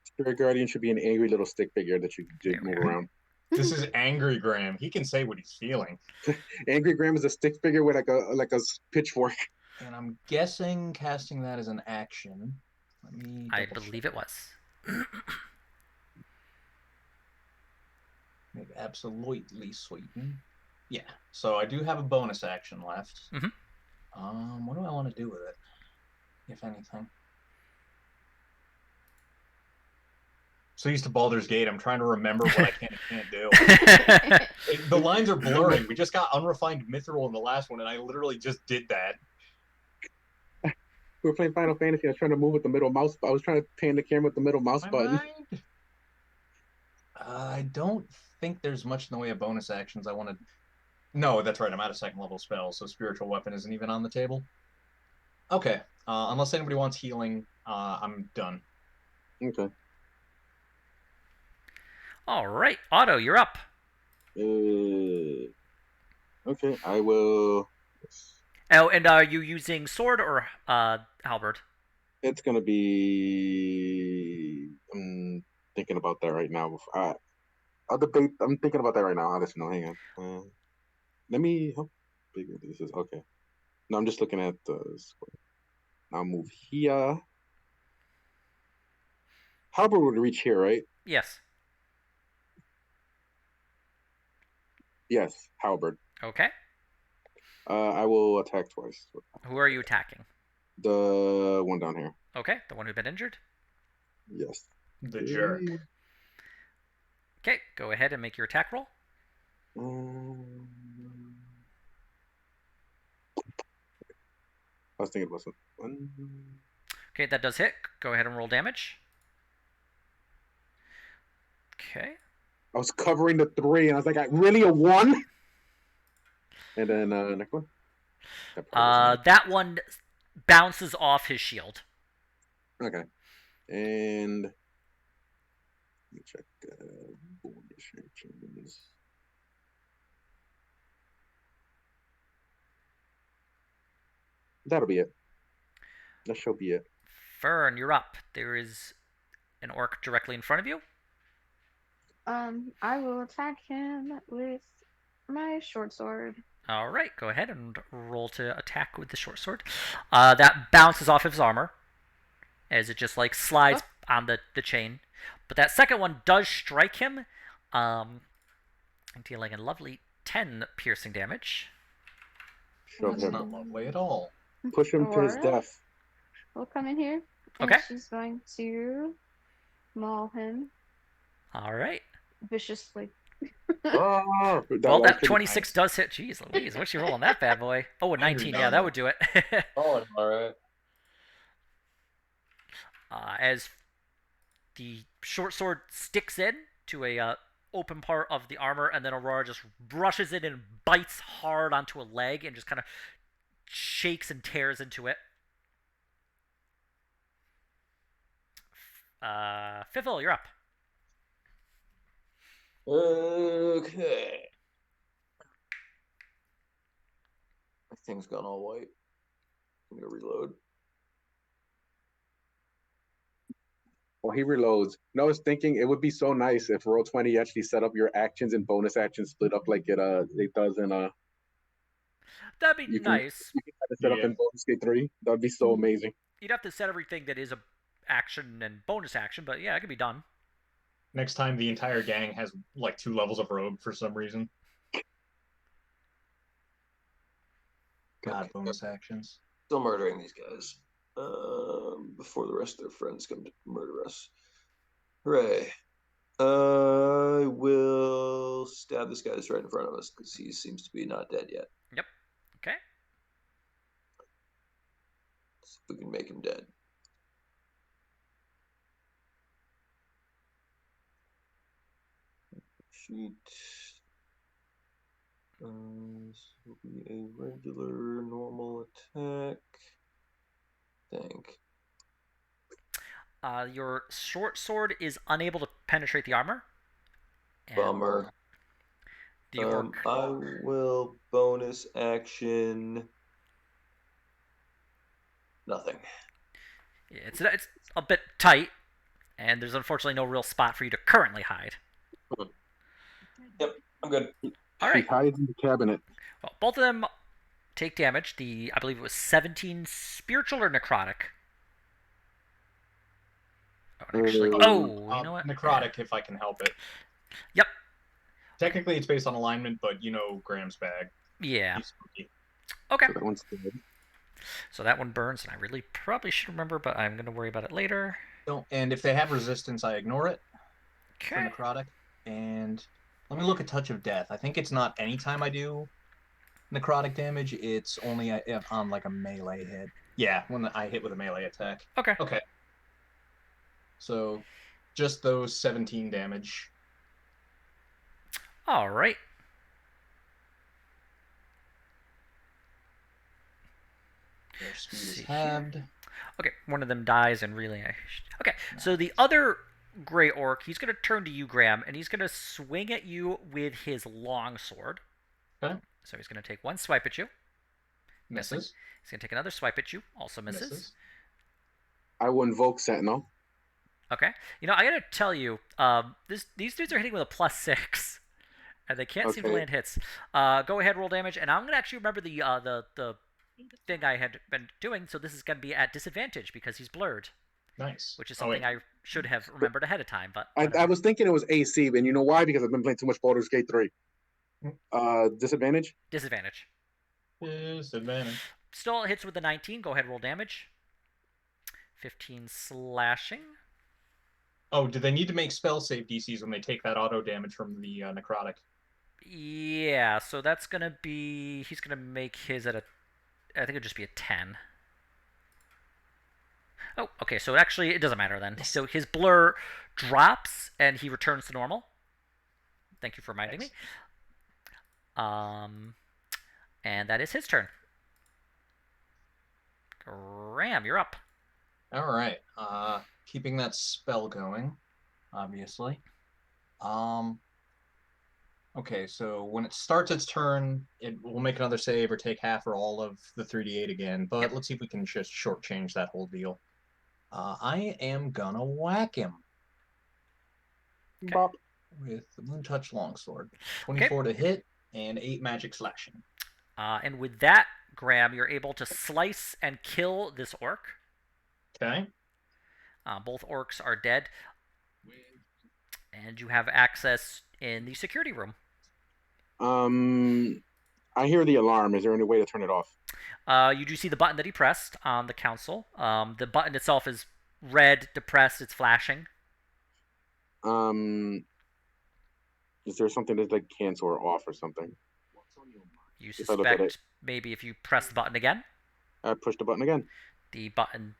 Spirit Guardian should be an angry little stick figure that you can move around. This is Angry Graham. He can say what he's feeling. Angry Graham is a stick figure with like a pitchfork. And I'm guessing casting that as an action. I believe it was. Make absolutely certain. Yeah. So I do have a bonus action left. Mm-hmm. What do I want to do with it, if anything? So used to Baldur's Gate, I'm trying to remember what I can and can't do. The lines are blurring. We just got unrefined mithril in the last one, and I literally just did that. We were playing Final Fantasy. I was trying to move with the middle mouse. I was trying to pan the camera with the middle mouse button. I don't think there's much in the way of bonus actions I want to. No, that's right. I'm out of second level spells, so spiritual weapon isn't even on the table. Okay. Unless anybody wants healing, I'm done. Okay. All right, Otto, you're up. Okay, I will. Oh, and are you using sword or halberd? It's gonna be. I'm thinking about that right now. I'll debate. I'm thinking about that right now. I'll let you know. Hang on. Let me. How big this is? Okay. No, I'm just looking at the square. I'll move here. Halberd would reach here, right? Yes. Yes, halberd. Okay. I will attack twice. Who are you attacking? The one down here. Okay, the one who's been injured. Yes. The jerk. Okay, go ahead and make your attack roll. I was thinking about something. Okay, that does hit. Go ahead and roll damage. Okay. I was covering the 3, and I was like, really a 1? And then next one. That one bounces off his shield. Okay. And let me check bonus actions. That'll be it. That shall be it. Fern, you're up. There is an orc directly in front of you. I will attack him with my short sword. All right, go ahead and roll to attack with the short sword. That bounces off his armor as it just like slides on the chain. But that second one does strike him, dealing a lovely 10 piercing damage. That's not lovely at all. Push him to his death. We'll come in here. And Okay. she's going to maul him. All right. Viciously. Well, that 26 does hit. Jeez Louise, what's she roll on that bad boy? Oh, a 19. Yeah, that would do it. Oh, all right. As the short sword sticks in to a open part of the armor, and then Aurora just brushes it and bites hard onto a leg and just kind of shakes and tears into it. Fifil, you're up. Okay. My thing's gone all white. I'm gonna reload. Well, he reloads. No, I was thinking it would be so nice if Roll20 actually set up your actions and bonus actions split up like it does in That'd be nice. You can kind of set up in Baldur's Gate 3. That'd be so amazing. You'd have to set everything that is a action and bonus action, but yeah, it could be done. Next time, the entire gang has like 2 levels of rogue for some reason. God, bonus actions. Still murdering these guys before the rest of their friends come to murder us. Hooray. I will stab this guy that's right in front of us because he seems to be not dead yet. Yep. Okay. See if we can make him dead. Sheet. This will be a regular normal attack. Think. Your short sword is unable to penetrate the armor. Bummer. The orc. I will bonus action. Nothing. Yeah, it's a bit tight, and there's unfortunately no real spot for you to currently hide. Yep, I'm good. All right. He hides in the cabinet. Well, both of them take damage. I believe it was 17 spiritual or necrotic. Oh, actually, you know what? Necrotic, if I can help it. Yep. Technically, it's based on alignment, but you know Graham's bag. Yeah. He's spooky. Okay. So that one's dead. So that one burns, and I really probably should remember, but I'm going to worry about it later. And if they have resistance, I ignore it Okay. for necrotic. And let me look at Touch of Death. I think it's not any time I do necrotic damage. It's only on like a melee hit. Yeah, when I hit with a melee attack. Okay. Okay. So just those 17 damage. All right. Their speed is See halved. here. Okay, one of them dies and really. Okay, so the Nice. other gray orc, he's going to turn to you, Graham, and he's going to swing at you with his long sword. Okay. So he's going to take one swipe at you, missing. Misses. He's going to take another swipe at you, also misses. Misses. I will invoke Sentinel. Okay. You know, I got to tell you, these dudes are hitting with a +6, and they can't seem to Okay. land hits. Go ahead, roll damage, and I'm going to actually remember the thing I had been doing, so this is going to be at disadvantage because he's blurred, Nice. which is something I should have remembered ahead of time. But I was thinking it was AC, and you know why? Because I've been playing too much Baldur's Gate 3. Disadvantage? disadvantage. Disadvantage. Still hits with the 19. Go ahead, roll damage. 15 slashing. Oh, do they need to make spell save DCs when they take that auto damage from the necrotic? Yeah, so that's going to be... He's going to make his at a... I think it'd just be a 10. Oh, okay, so actually it doesn't matter then. So his blur drops and he returns to normal. Thank you for reminding me. And that is his turn. Graham, you're up. All right. Keeping that spell going, obviously. Okay, so when it starts its turn, it will make another save or take half or all of the 3d8 again, but Yep. let's see if we can just shortchange that whole deal. I am gonna whack him Okay. Bop. with the Moon Touch Longsword. 24 to hit and 8 magic slashing. And with that, Graham, you're able to slice and kill this orc. Okay. Both orcs are dead. And you have access in the security room. I hear the alarm. Is there any way to turn it off? You do see the button that he pressed on the console. The button itself is red, depressed, it's flashing. Is there something that's like cancel or off or something? You If I look at it. suspect maybe if you press the button again, I push the button again. the button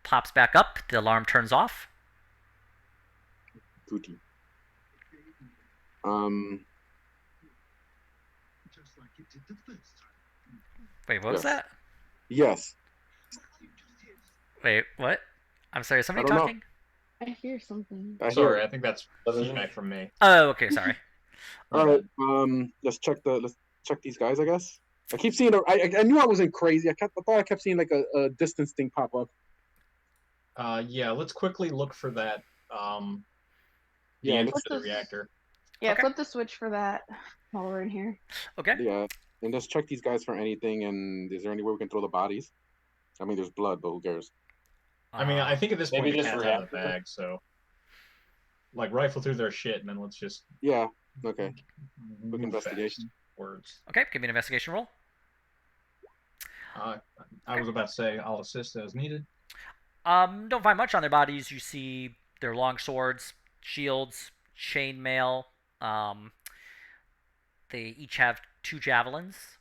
pops back up, the alarm turns off. Goody. Wait, what was Yes. that? Yes. Wait, what? I'm sorry, is somebody I don't know. talking? I hear something. I hear Sorry, it. I think that's feedback from me. Oh, okay, sorry. All right. Let's check these guys. I guess. I keep seeing. I knew I wasn't crazy. I thought I kept seeing like a distance thing pop up. Yeah, let's quickly look for that. The Yeah, entrance let's to the just- reactor. Yeah, Okay. flip the switch for that while we're in here. Okay. Yeah, and let's check these guys for anything. And is there any way we can throw the bodies? I mean, there's blood, but who cares? I mean, I think at this point Maybe the just cat's out of the reactor. bag, so like rifle through their shit and then let's just Yeah. Okay. move investigation. fast. Words. Okay, give me an investigation roll. I was about to say I'll assist as needed. Don't find much on their bodies. You see their long swords, shields, chainmail. They each have 2 javelins.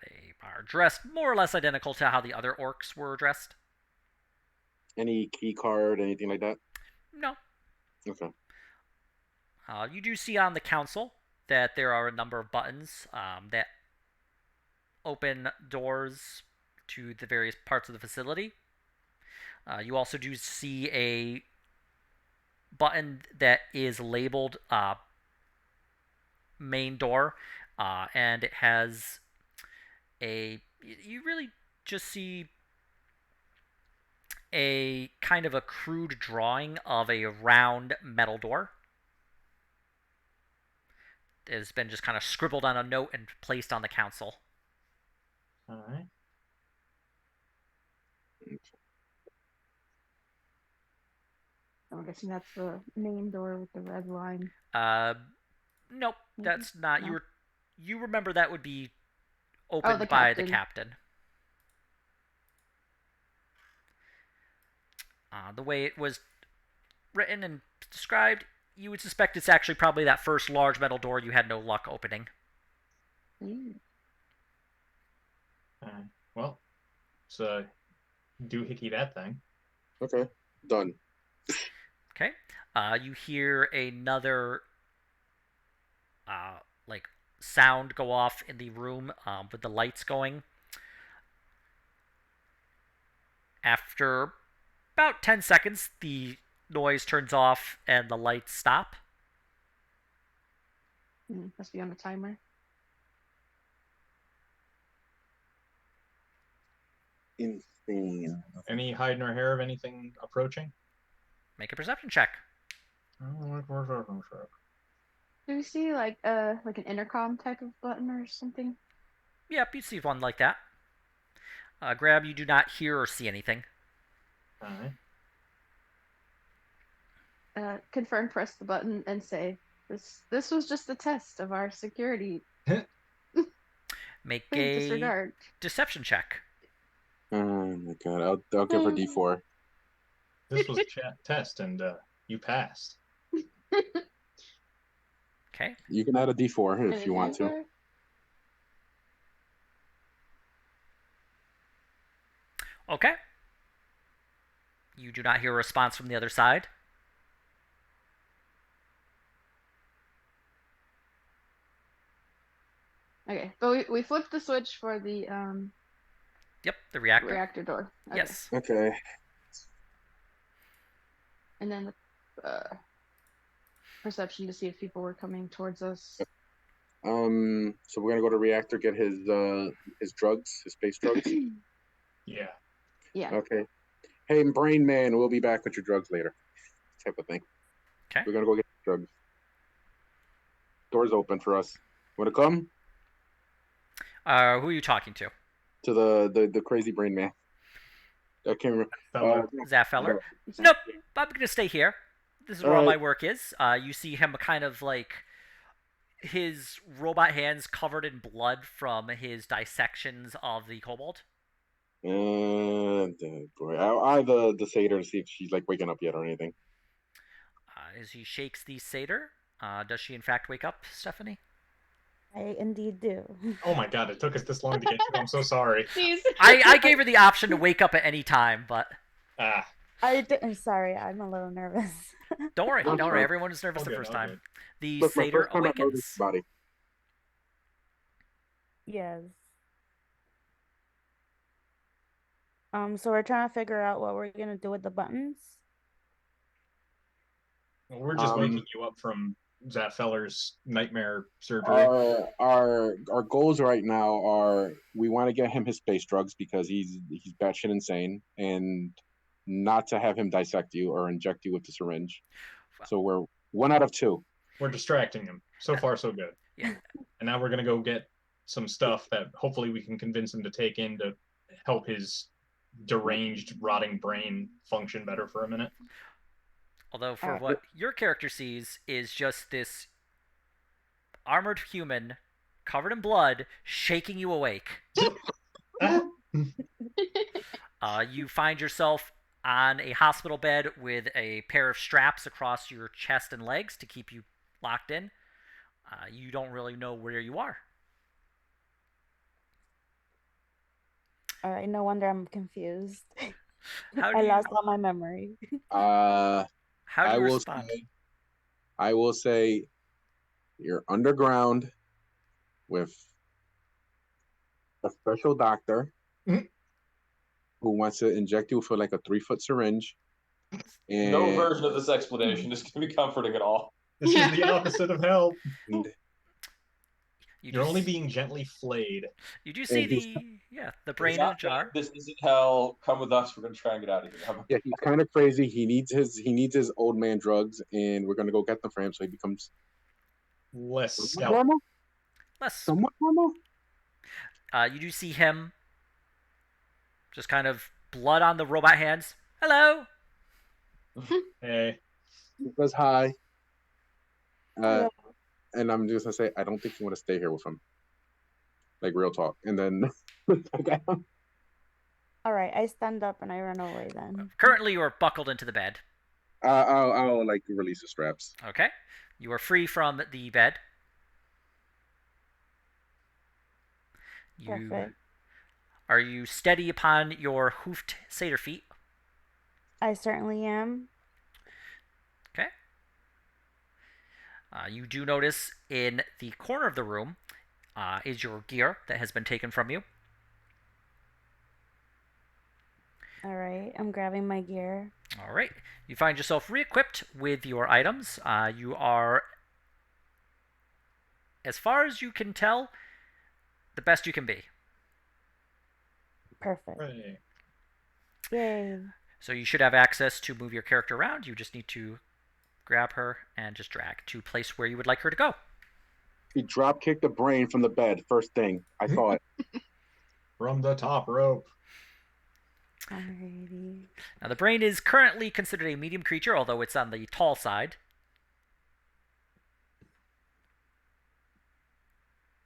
They are dressed more or less identical to how the other orcs were dressed. Any key card, anything like that? No. Okay. You do see on the council that there are a number of buttons that open doors to the various parts of the facility. You also do see a button that is labeled main door, and it has you really just see a kind of a crude drawing of a round metal door. It has been just kind of scribbled on a note and placed on the console. All right. I'm guessing that's the main door with the red line. Nope, that's not. No. You remember that would be opened the by the captain. captain. The way it was written and described, you would suspect it's actually probably that first large metal door you had no luck opening. Mm. Well, so doohickey that thing. Okay. Done. Okay. You hear another uh, like sound go off in the room with the lights going. After about 10 seconds, the noise turns off and the lights stop. Must be on a timer. Insane. Any hide nor hair of anything approaching? Make a perception check. Do we see like an intercom type of button or something? Yep, you see one like that. Grab, you do not hear or see anything. Alright. Confirm, press the button, and say, "This was just a test of our security. Make Please a disregard." deception check. Oh my god, I'll give her D4. This was a test, and you passed. Okay. You can add a D4 if And you want to. answer. Okay. You do not hear a response from the other side. Okay, but we flipped the switch for the Yep, the reactor. reactor door. Okay. Yes. Okay. And then the perception to see if people were coming towards us. So we're gonna go to reactor, get his drugs, his space drugs. Yeah. Yeah. Okay. Hey, brain man, we'll be back with your drugs later. Type of thing. Okay. We're gonna go get drugs. Doors open for us. Wanna come? Who are you talking to? To the crazy brain man. I can't remember. Feller. Zaffeller? So- Nope. I'm gonna stay here. This is where all Alright. my work is. You see him kind of like his robot hands covered in blood from his dissections of the kobold. Boy, I the satyr to see if she's like waking up yet or anything. As he shakes the satyr, does she in fact wake up, Stephanie? I indeed do. Oh my god, it took us this long to get to. I'm so sorry. Jeez. I gave her the option to wake up at any time, but Ah. I'm sorry, I'm a little nervous. don't worry, I'm don't worry. sorry. Everyone was nervous All the good, first all time. good. The Look, my satyr first time I know this awakens. body. Yes. So we're trying to figure out what we're gonna do with the buttons. Well, we're just Um, waking you up from Zaffeller's nightmare surgery. Our goals right now are we want to get him his space drugs because he's batshit insane, and not to have him dissect you or inject you with the syringe. So we're 1 out of 2. We're distracting him. So far, so good. Yeah. And now we're gonna go get some stuff that hopefully we can convince him to take in to help his deranged, rotting brain function better for a minute. Although for Alright. what your character sees is just this armored human covered in blood shaking you awake. You find yourself on a hospital bed with a pair of straps across your chest and legs to keep you locked in. You don't really know where you are. Alright, no wonder I'm confused. How do I you, lost all my memory. how do I you will respond? I will say you're underground with a special doctor Mhm. who wants to inject you for like a 3-foot syringe. And No version of this explanation is going to be comforting at all. This is the opposite of help. You do, You're only being gently flayed. you do see and he's- the brain in a jar. This isn't hell. Come with us. We're going to try and get out of here. Yeah, he's kind of crazy. He needs his old man drugs, and we're gonna go get them for him so he becomes Less somewhat stout. normal. Less. Somewhat normal. You do see him just kind of blood on the robot hands. Hello. Hey. He says hi. Yeah. And I'm just gonna say, I don't think you want to stay here with him. Like real talk. And then Alright, I stand up and I run away then. Currently, you are buckled into the bed. I'll like release the straps. Okay. You are free from the bed. Perfect. Are you steady upon your hoofed satyr feet? I certainly am. You do notice in the corner of the room is your gear that has been taken from you. All right, I'm grabbing my gear. All right. You find yourself re-equipped with your items. You are, as far as you can tell, the best you can be. Perfect. Right. Yay. So you should have access to move your character around. You just need to grab her and just drag to place where you would like her to go. He drop kicked the brain from the bed. First thing I saw it. From the top rope. Alrighty. Now the brain is currently considered a medium creature, although it's on the tall side.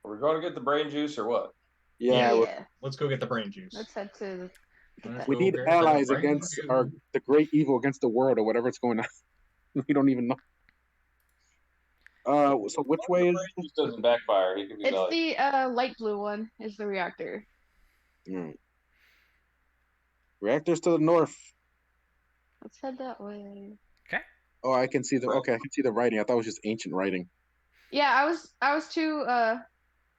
Are we going to get the brain juice or what? Yeah, Yeah. Let's go get the brain juice. Let's head to get Let's that. we go need get the allies brain against juice. our the great evil against the world or whatever's going on. We don't even know. So which The way brain is? juice doesn't backfire. He can be It's like, the light blue one is the reactor. Reactors to the north. Let's head that way. Okay. Oh, I can see the. Okay, I can see the writing. I thought it was just ancient writing. Yeah, I was too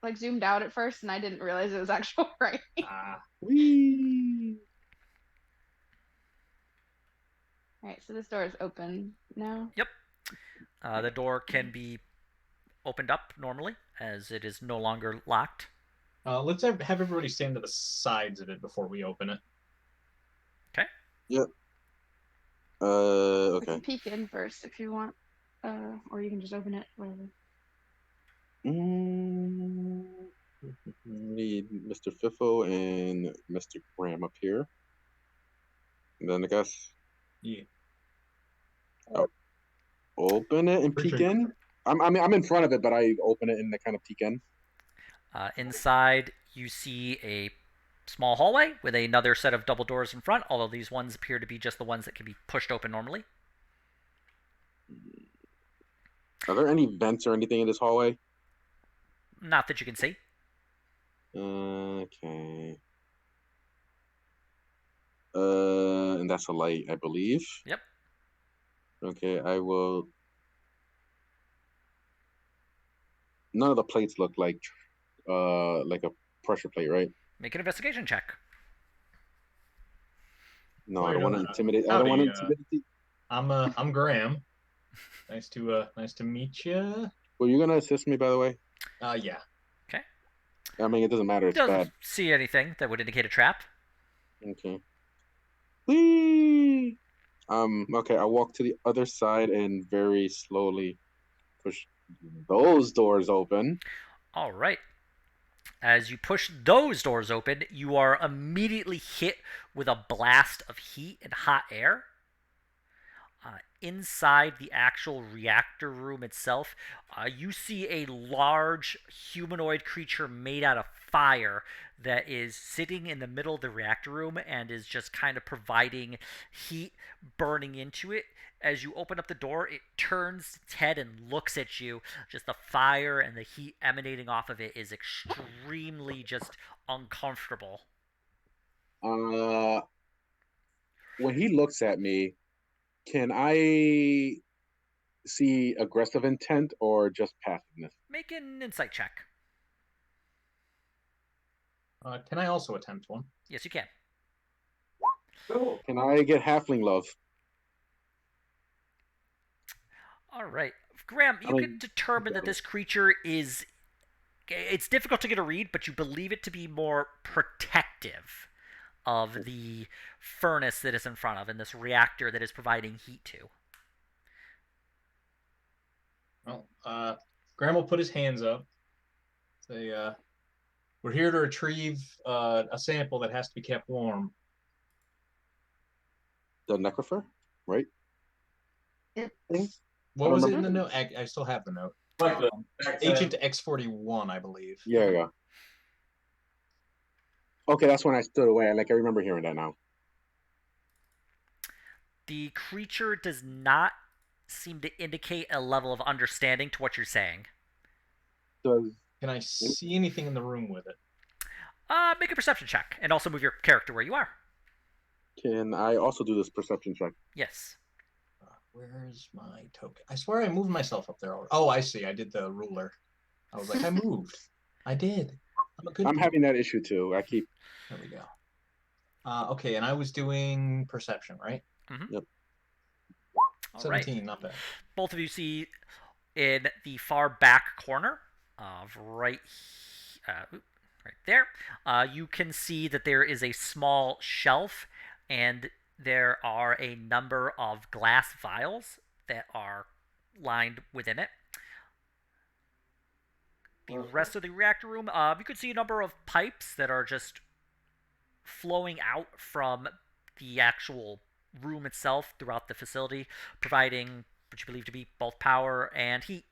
like zoomed out at first, and I didn't realize it was actual writing. Whee! All right, so this door is open now. Yep. The door can be opened up normally, as it is no longer locked. Let's have everybody stand to the sides of it before we open it. Okay. Yep. We Okay. can peek in first if you want, or you can just open it, whatever. Need Mr. Fiffo and Mr. Graham up here. And then I guess. Yeah. Oh. Open it and peek Appreciate in. I'm in front of it, but I open it and I kind of peek in. Inside, you see a small hallway with another set of double doors in front, although these ones appear to be just the ones that can be pushed open normally. Are there any vents or anything in this hallway? Not that you can see. Okay. And that's a light, I believe. Yep. Okay, I will. None of the plates look like a pressure plate, right? Make an investigation check. No, I don't want to intimidate. I Howdy, don't want to intimidate. I'm Graham. Nice to meet you. Were you gonna assist me, by the way? Yeah. Okay. I mean, it doesn't matter. It's Doesn't bad. see anything that would indicate a trap. Okay. Whee! Okay, I walk to the other side and very slowly push those doors open. All right. As you push those doors open, you are immediately hit with a blast of heat and hot air. Inside the actual reactor room itself, you see a large humanoid creature made out of fire that is sitting in the middle of the reactor room and is just kind of providing heat burning into it. As you open up the door, it turns its head and looks at you. Just the fire and the heat emanating off of it is extremely just uncomfortable. When he looks at me, can I see aggressive intent or just passiveness? Make an insight check. Can I also attempt one? Yes, you can. Can I get halfling love? All right. Graham, you can determine that this creature is... It's difficult to get a read, but you believe it to be more protective of the furnace that is in front of and this reactor that is providing heat to. Well, Graham will put his hands up. Say, we're here to retrieve a sample that has to be kept warm. The necropher, right? What was it in the note? I still have the note. Agent X41, I believe. Yeah. Okay, that's when I stood away. I remember hearing that now. The creature does not seem to indicate a level of understanding to what you're saying. Can I see anything in the room with it? Make a perception check, and also move your character where you are. Can I also do this perception check? Yes. Where's my token? I swear I moved myself up there already. Oh, I see. I did the ruler. I was like, I moved. I did. I'm a good I'm dude. having that issue too. I keep. There we go. Okay, and I was doing perception, right? Mm-hmm. Yep. All right. 17, not bad. Both of you see in the far back corner of right there, you can see that there is a small shelf, and there are a number of glass vials that are lined within it. The rest of the reactor room, you could see a number of pipes that are just flowing out from the actual room itself throughout the facility, providing what you believe to be both power and heat.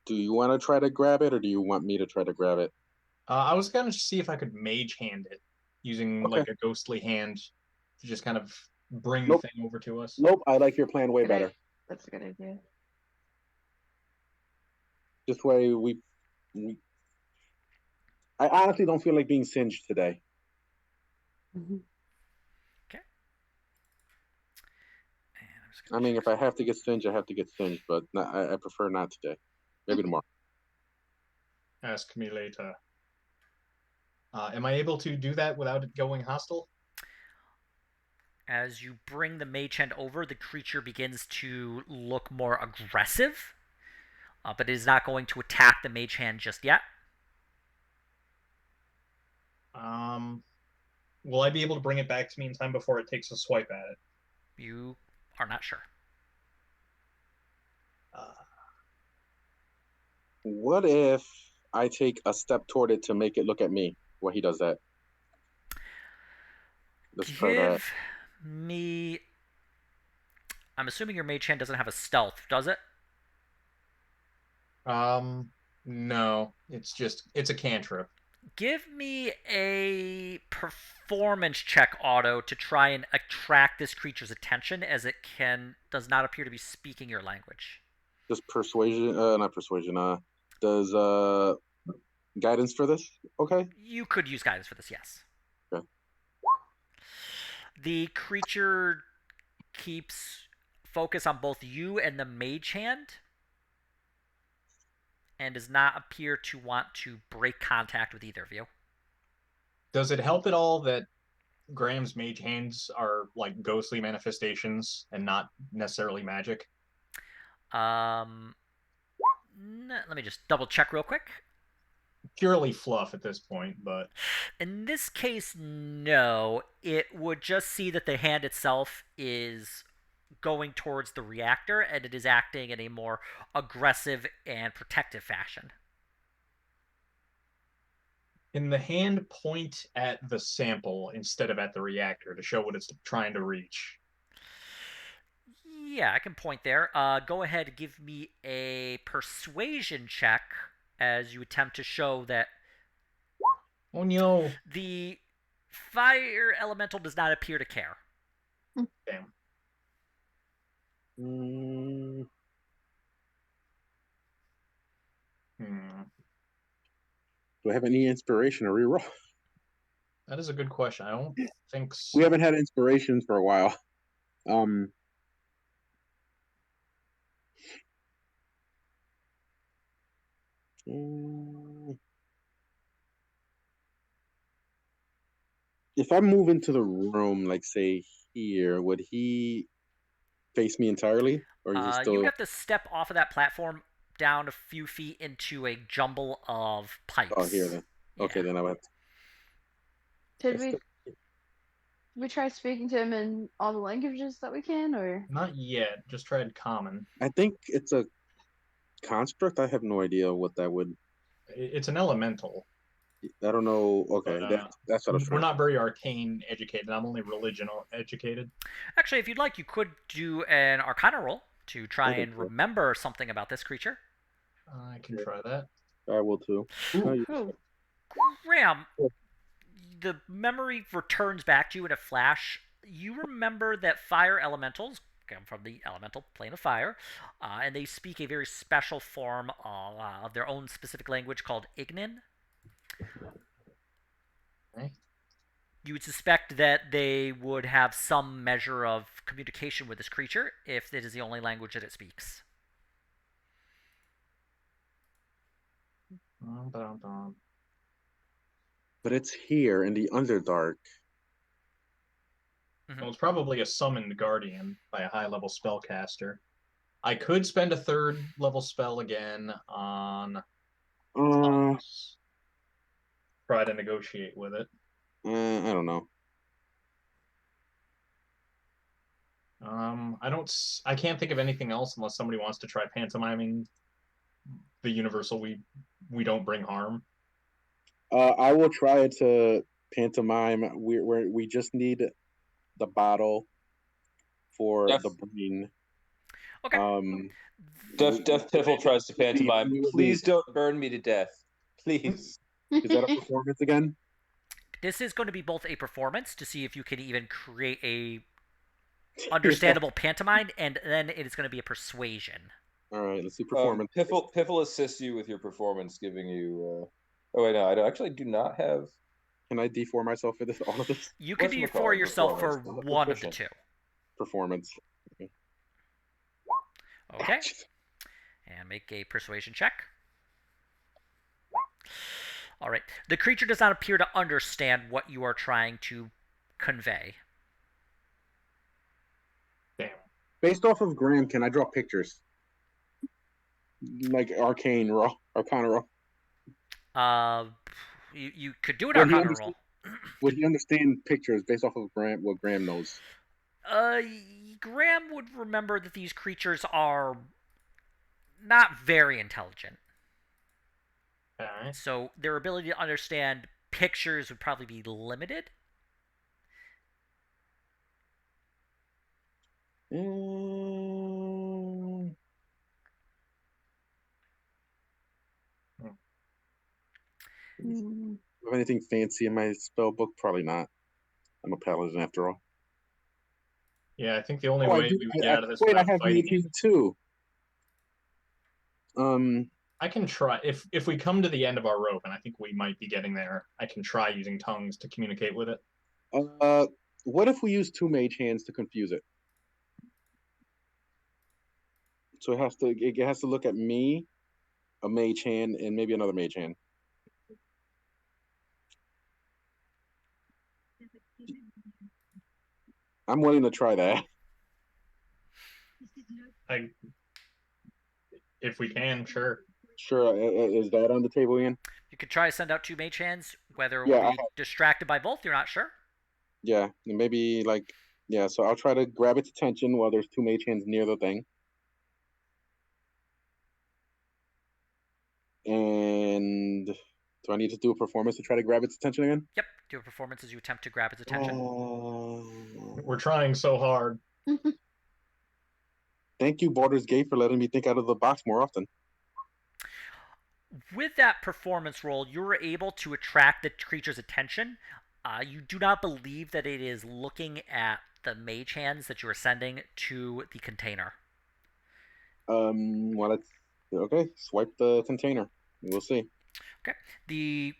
Do you want to try to grab it, or do you want me to try to grab it? I was gonna see if I could mage hand it using Okay. like a ghostly hand to just kind of bring Nope. the thing over to us. Nope. I like your plan way better. That's a good idea. This way, I honestly don't feel like being singed today. Mm-hmm. Okay. I mean, if I have to get singed, I have to get singed, but I prefer not today. Maybe tomorrow. Ask me later. Am I able to do that without it going hostile? As you bring the mage hand over, the creature begins to look more aggressive, but it is not going to attack the mage hand just yet. Will I be able to bring it back to me in time before it takes a swipe at it? You are not sure. What if I take a step toward it to make it look at me while he does that? Let's try that. Give me. I'm assuming your mage hand doesn't have a stealth, does it? No. It's a cantrip. Give me a performance check auto to try and attract this creature's attention, as it does not appear to be speaking your language. Does persuasion, not persuasion, does guidance for this? Okay. You could use guidance for this, yes. Okay. The creature keeps focus on both you and the mage hand, and does not appear to want to break contact with either of you. Does it help at all that Graham's mage hands are like ghostly manifestations and not necessarily magic? Let me just double check real quick. Purely fluff at this point, but in this case, no. It would just see that the hand itself is going towards the reactor, and it is acting in a more aggressive and protective fashion. Can the hand point at the sample instead of at the reactor to show what it's trying to reach? Yeah, I can point there. Go ahead and give me a persuasion check as you attempt to show that. Oh no. The fire elemental does not appear to care. Damn. Do I have any inspiration or reroll? That is a good question. I don't think so. We haven't had inspirations for a while. If I move into the room, like say here, would he face me entirely, or is he still? You would have to step off of that platform down a few feet into a jumble of pipes. Oh, here then. Yeah. Okay, then I would. Should we try speaking to him in all the languages that we can, or Not yet. Just tried common. I think it's a construct. I have no idea what that would. It's an elemental. I don't know. Okay, But, that's what I was we're not very arcane educated. I'm only religion educated. Actually, if you'd like, you could do an Arcana roll to try and remember something about this creature. I can try that. I will too. Graham, the memory returns back to you in a flash. You remember that fire elementals come from the elemental plane of fire, and they speak a very special form of their own specific language called Ignin. Okay. You would suspect that they would have some measure of communication with this creature if it is the only language that it speaks. Dum-dum-dum. But it's here in the Underdark. Well, it's probably a summoned guardian by a high-level spellcaster. I could spend a third-level spell again on Uh, try to negotiate with it. I don't know. I can't think of anything else unless somebody wants to try pantomiming the universal we don't bring harm. I will try to pantomime. We just need the bottle for Def, the brain. Okay. Def Piffle tries to pantomime. Please don't burn me to death. Please. Is that a performance again? This is going to be both a performance to see if you can even create a understandable pantomime, and then it is going to be a persuasion. All right, let's see performance. Piffle assists you with your performance, giving you. Oh wait, no, I actually do not have. Can I D4 myself for this? All of this You can D4 yourself for one of the two. performance. Okay. And make a persuasion check. All right. The creature does not appear to understand what you are trying to convey. Damn. Based off of Graham, can I draw pictures? Like Arcana roll. You could do an Arcana roll. Would he understand pictures based off of what Graham knows? Graham would remember that these creatures are not very intelligent. Alright. So their ability to understand pictures would probably be limited. Have anything fancy in my spell book? Probably not. I'm a paladin after all. Yeah, I think the only way we would get out of this I without have fighting Mage too. I can try if we come to the end of our rope, and I think we might be getting there. I can try using tongues to communicate with it. What if we use 2 mage hands to confuse it? So it has to look at me, a mage hand, and maybe another mage hand. I'm willing to try that. If we can, sure. Sure. Is that on the table, Ian? You could try to send out 2 mage hands. Whether it will be distracted by both, you're not sure. Yeah, maybe so I'll try to grab its attention while there's 2 mage hands near the thing. And do I need to do a performance to try to grab its attention again? Yep, do a performance as you attempt to grab its attention. We're trying so hard. Thank you, Baldur's Gate, for letting me think out of the box more often. With that performance roll, you were able to attract the creature's attention. You do not believe that it is looking at the mage hands that you are sending to the container. Well, okay. Swipe the container. We'll see. Okay. The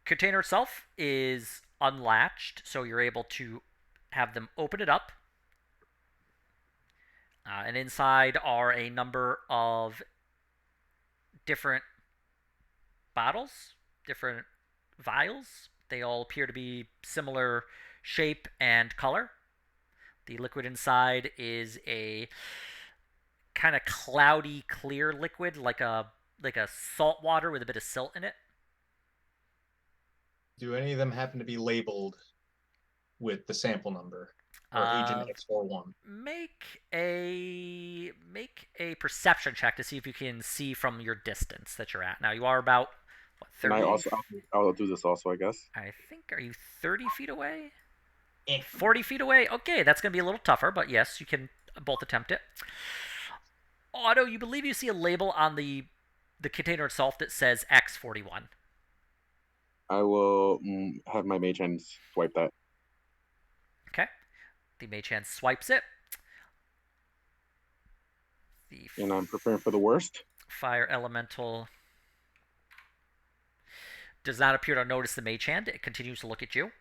container itself is unlatched, so you're able to have them open it up. And inside are a number of different bottles, different vials. They all appear to be similar shape and color. The liquid inside is a kind of cloudy, clear liquid, like a salt water with a bit of silt in it. Do any of them happen to be labeled with the sample number or Agent X41? Make a perception check to see if you can see from your distance that you're at. Now you are about 30. I'll do this also, I guess. I think, are you 30 feet away? 40 feet away? Okay, that's going to be a little tougher, but yes, you can both attempt it. Otto, you believe you see a label on the container itself that says X41. I will have my mage hand swipe that. Okay. The mage hand swipes it. And I'm preparing for the worst. Fire elemental does not appear to notice the mage hand. It continues to look at you.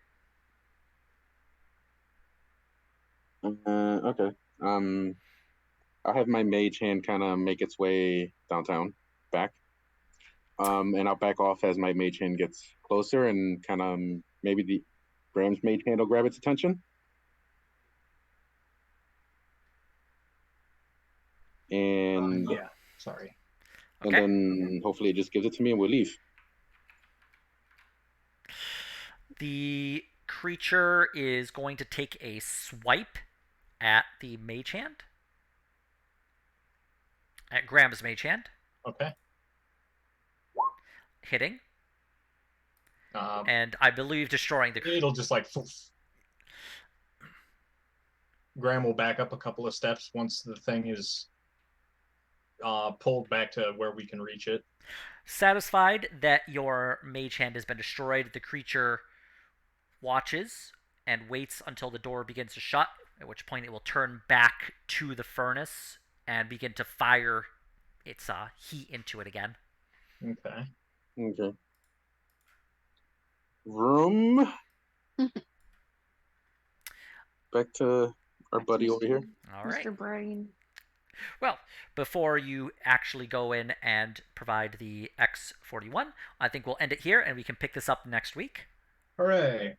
Okay. I'll have my mage hand kind of make its way downtown, back. And I'll back off as my mage hand gets closer, and kind of maybe the Graham's mage hand will grab its attention. And yeah, sorry. and Okay. then hopefully it just gives it to me and we'll leave. The creature is going to take a swipe at the mage hand. At Graham's mage hand. Okay. Hitting. Um, And I believe destroying the creature. It'll just like poof. Graham will back up a couple of steps once the thing is pulled back to where we can reach it. Satisfied that your mage hand has been destroyed, the creature watches and waits until the door begins to shut, at which point it will turn back to the furnace and begin to fire its heat into it again. Okay. Okay. Room. Back to our buddy over here. All right. Mr. Brain. Well, before you actually go in and provide the X41, I think we'll end it here and we can pick this up next week. Hooray.